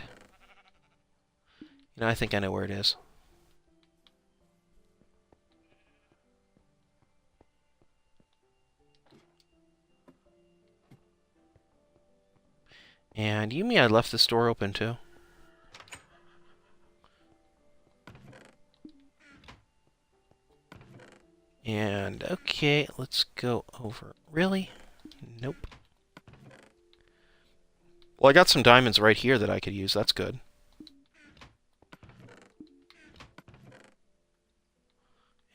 You know, I think I know where it is. And you mean I left this door open too? And, okay, let's go over. Really? Nope. Well, I got some diamonds right here that I could use. That's good.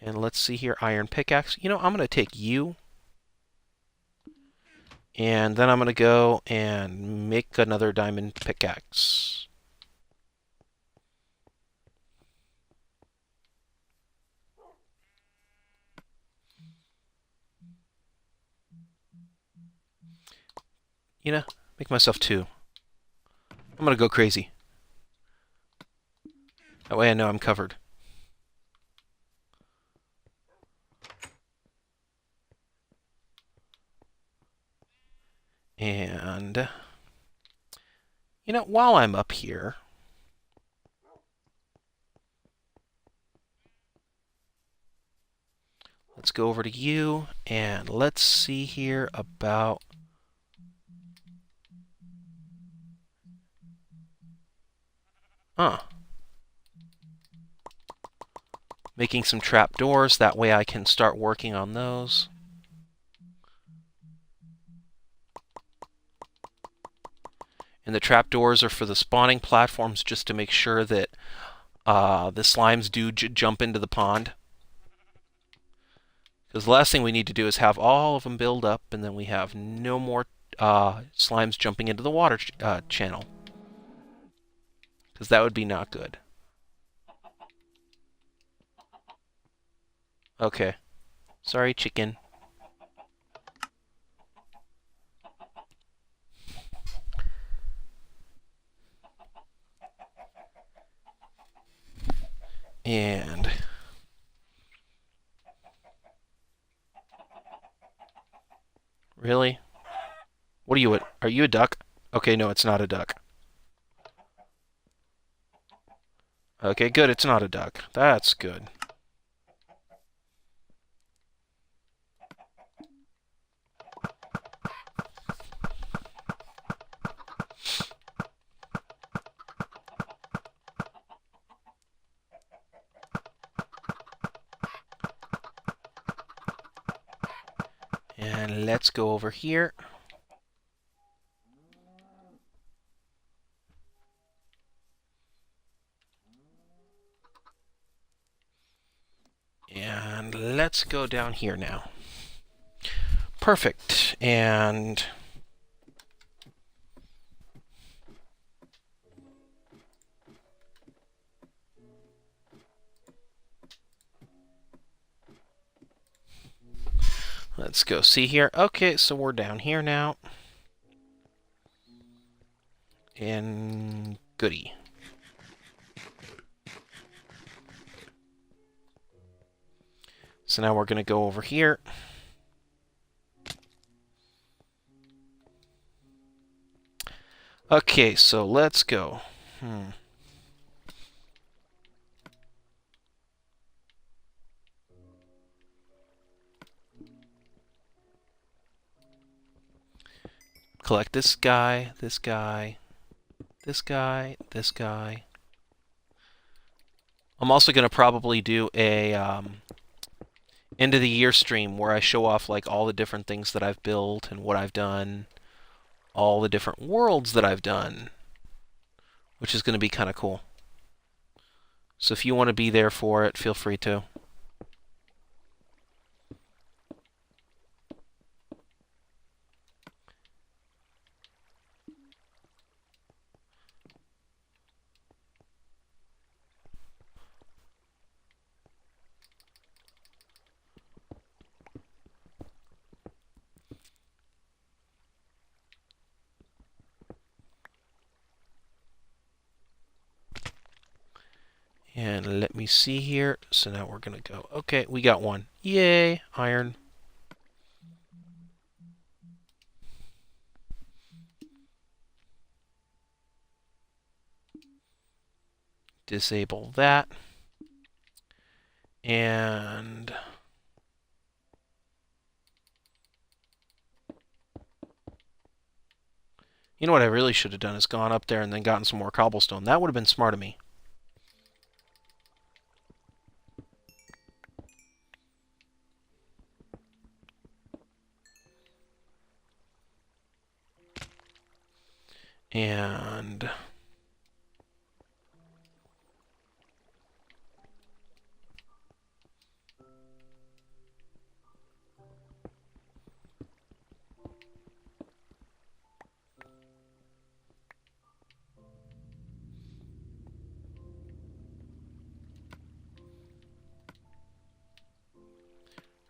And let's see here. Iron pickaxe. You know, I'm going to take you. And then I'm going to go and make another diamond pickaxe. You know, make myself two. I'm going to go crazy. That way I know I'm covered. And, you know, while I'm up here, let's go over to you, and let's see here about... Making some trapdoors, that way I can start working on those. And the trapdoors are for the spawning platforms, just to make sure that the slimes do jump into the pond. Because the last thing we need to do is have all of them build up, and then we have no more slimes jumping into the water channel. Because that would be not good. Okay. Sorry, chicken. And really? What are you? Are you a duck? Okay, no, it's not a duck. Okay, good, it's not a duck. That's good. And let's go over here. And let's go down here now. Perfect. And let's go see here. Okay, so we're down here now. And goody. So now we're going to go over here. Okay, so let's go. Collect this guy, this guy, this guy, this guy. I'm also going to probably do a end of the year stream where I show off like all the different things that I've built and what I've done, all the different worlds that I've done, which is going to be kind of cool. So if you want to be there for it, feel free to. And let me see here. So now we're going to go. Okay, we got one. Yay, iron. Disable that. And you know what I really should have done is gone up there and then gotten some more cobblestone. That would have been smart of me. And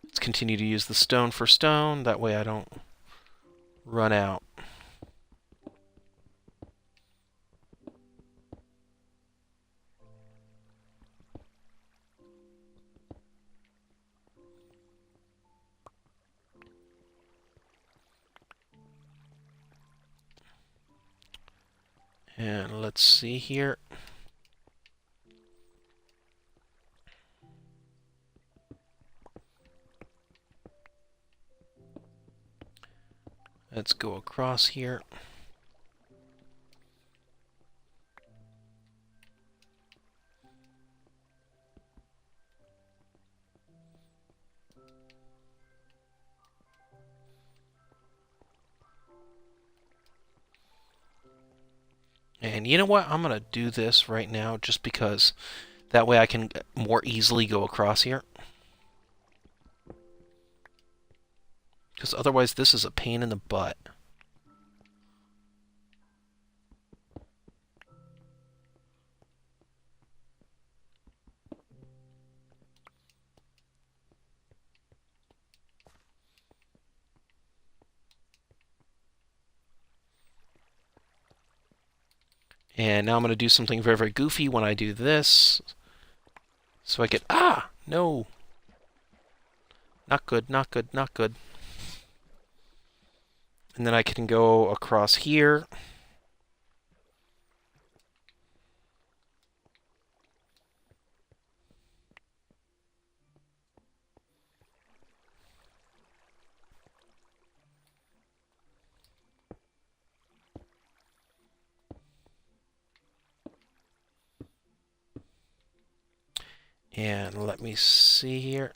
let's continue to use the stone for stone. That way I don't run out. And let's see here. Let's go across here. And you know what? I'm going to do this right now just because that way I can more easily go across here. Because otherwise this is a pain in the butt. And now I'm going to do something very, very goofy when I do this. So I get... Ah! No! Not good, not good, not good. And then I can go across here. And let me see here.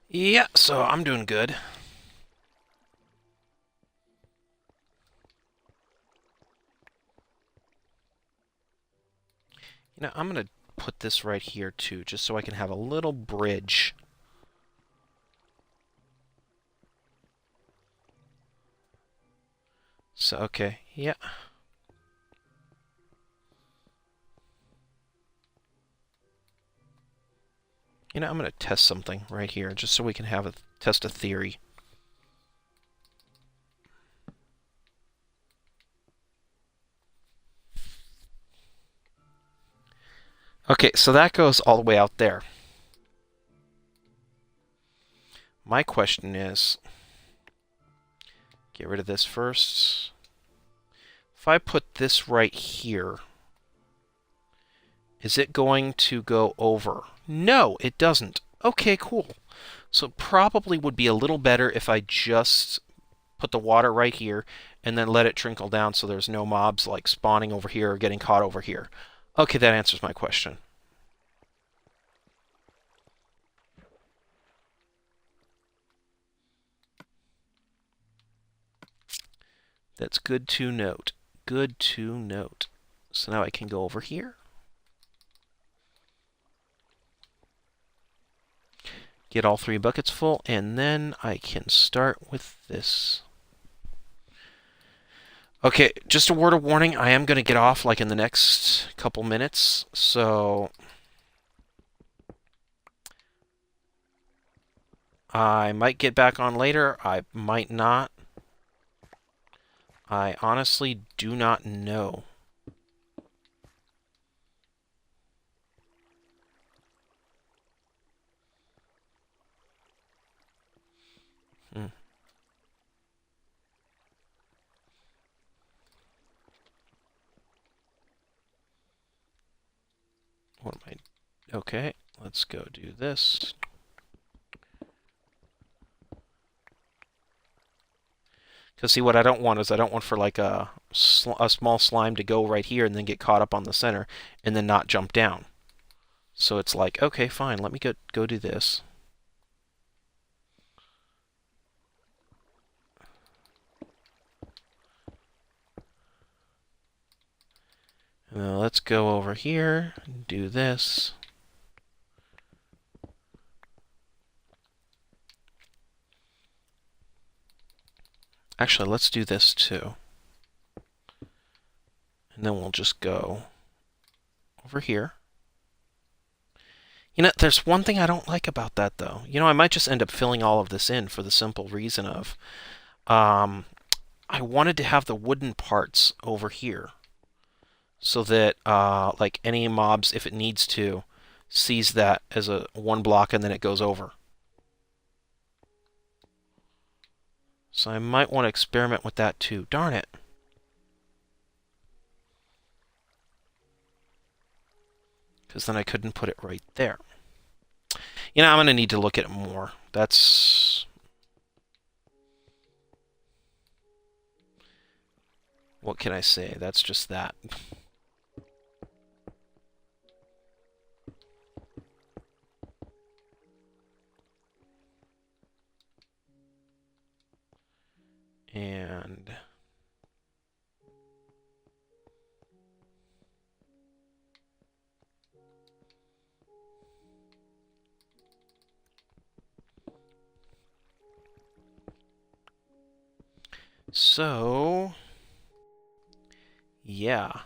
Yeah, so I'm doing good. You know, I'm going to put this right here, too, just so I can have a little bridge. So, okay, yeah. You know, I'm going to test something right here, just so we can have test a theory. Okay, so that goes all the way out there. My question is, get rid of this first. If I put this right here, is it going to go over? No, it doesn't. Okay, cool. So it probably would be a little better if I just put the water right here and then let it trickle down so there's no mobs like spawning over here or getting caught over here. Okay, that answers my question. That's good to note. Good to note. So now I can go over here. Get all 3 buckets full, and then I can start with this. Okay, just a word of warning, I am going to get off like in the next couple minutes, so I might get back on later, I might not. I honestly do not know. What am I... Okay, let's go do this. Because see, what I don't want is I don't want for like a small slime to go right here and then get caught up on the center and then not jump down. So it's like, okay, fine, let me go do this. Now let's go over here and do this. Actually, let's do this too. And then we'll just go over here. You know, there's one thing I don't like about that, though. You know, I might just end up filling all of this in for the simple reason of I wanted to have the wooden parts over here so that, like, any mobs, if it needs to, sees that as a one block and then it goes over. So I might want to experiment with that, too. Darn it. Because then I couldn't put it right there. You know, I'm going to need to look at it more. That's... What can I say? That's just that. And... So... Yeah.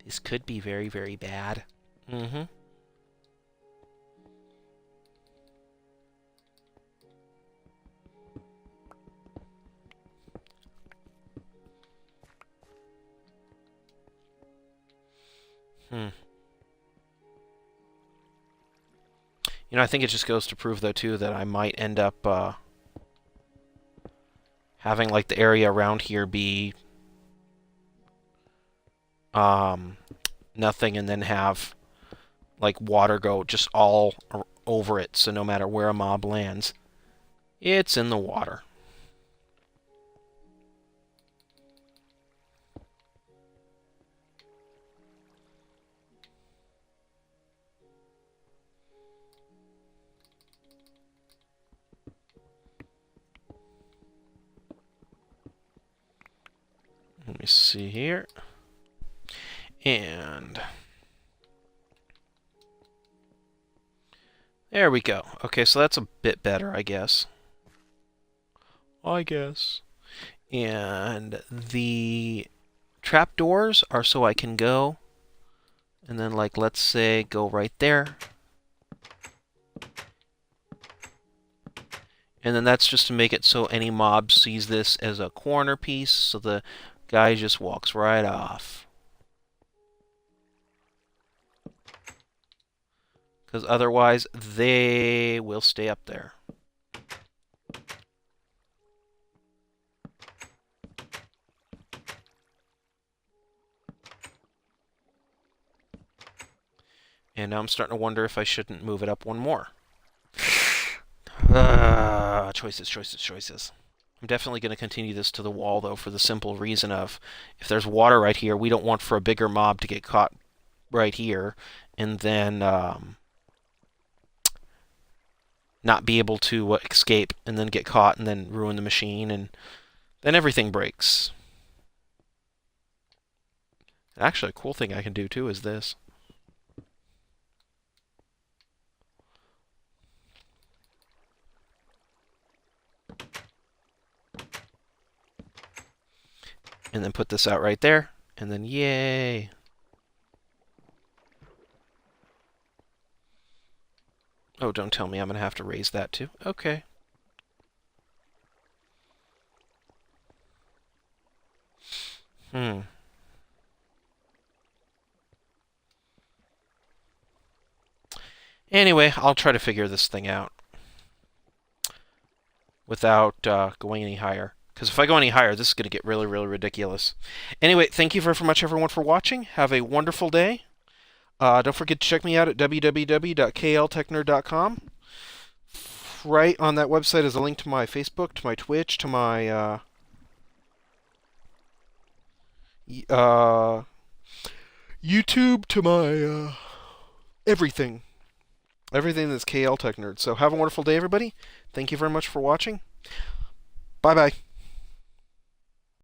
This could be very, very bad. Mm-hmm. You know, I think it just goes to prove, though, too, that I might end up having, like, the area around here be nothing, and then have, like, water go just all over it, so no matter where a mob lands, it's in the water. Let me see here. And there we go. Okay, so that's a bit better, I guess. And the trapdoors are so I can go, and then, like, let's say, go right there. And then that's just to make it so any mob sees this as a corner piece, so the guy just walks right off. Because otherwise, they will stay up there. And now I'm starting to wonder if I shouldn't move it up one more. Choices. I'm definitely going to continue this to the wall, though, for the simple reason of, if there's water right here, we don't want for a bigger mob to get caught right here, and then not be able to escape, and then get caught, and then ruin the machine, and then everything breaks. Actually, a cool thing I can do, too, is this. And then put this out right there, and then yay! Oh, don't tell me I'm going to have to raise that too. Okay. Anyway, I'll try to figure this thing out without going any higher. Because if I go any higher, this is going to get really, really ridiculous. Anyway, thank you very much, everyone, for watching. Have a wonderful day. Don't forget to check me out at www.kltechnerd.com. Right on that website is a link to my Facebook, to my Twitch, to my YouTube, to my everything. Everything that's KL Tech Nerd. So have a wonderful day, everybody. Thank you very much for watching. Bye-bye.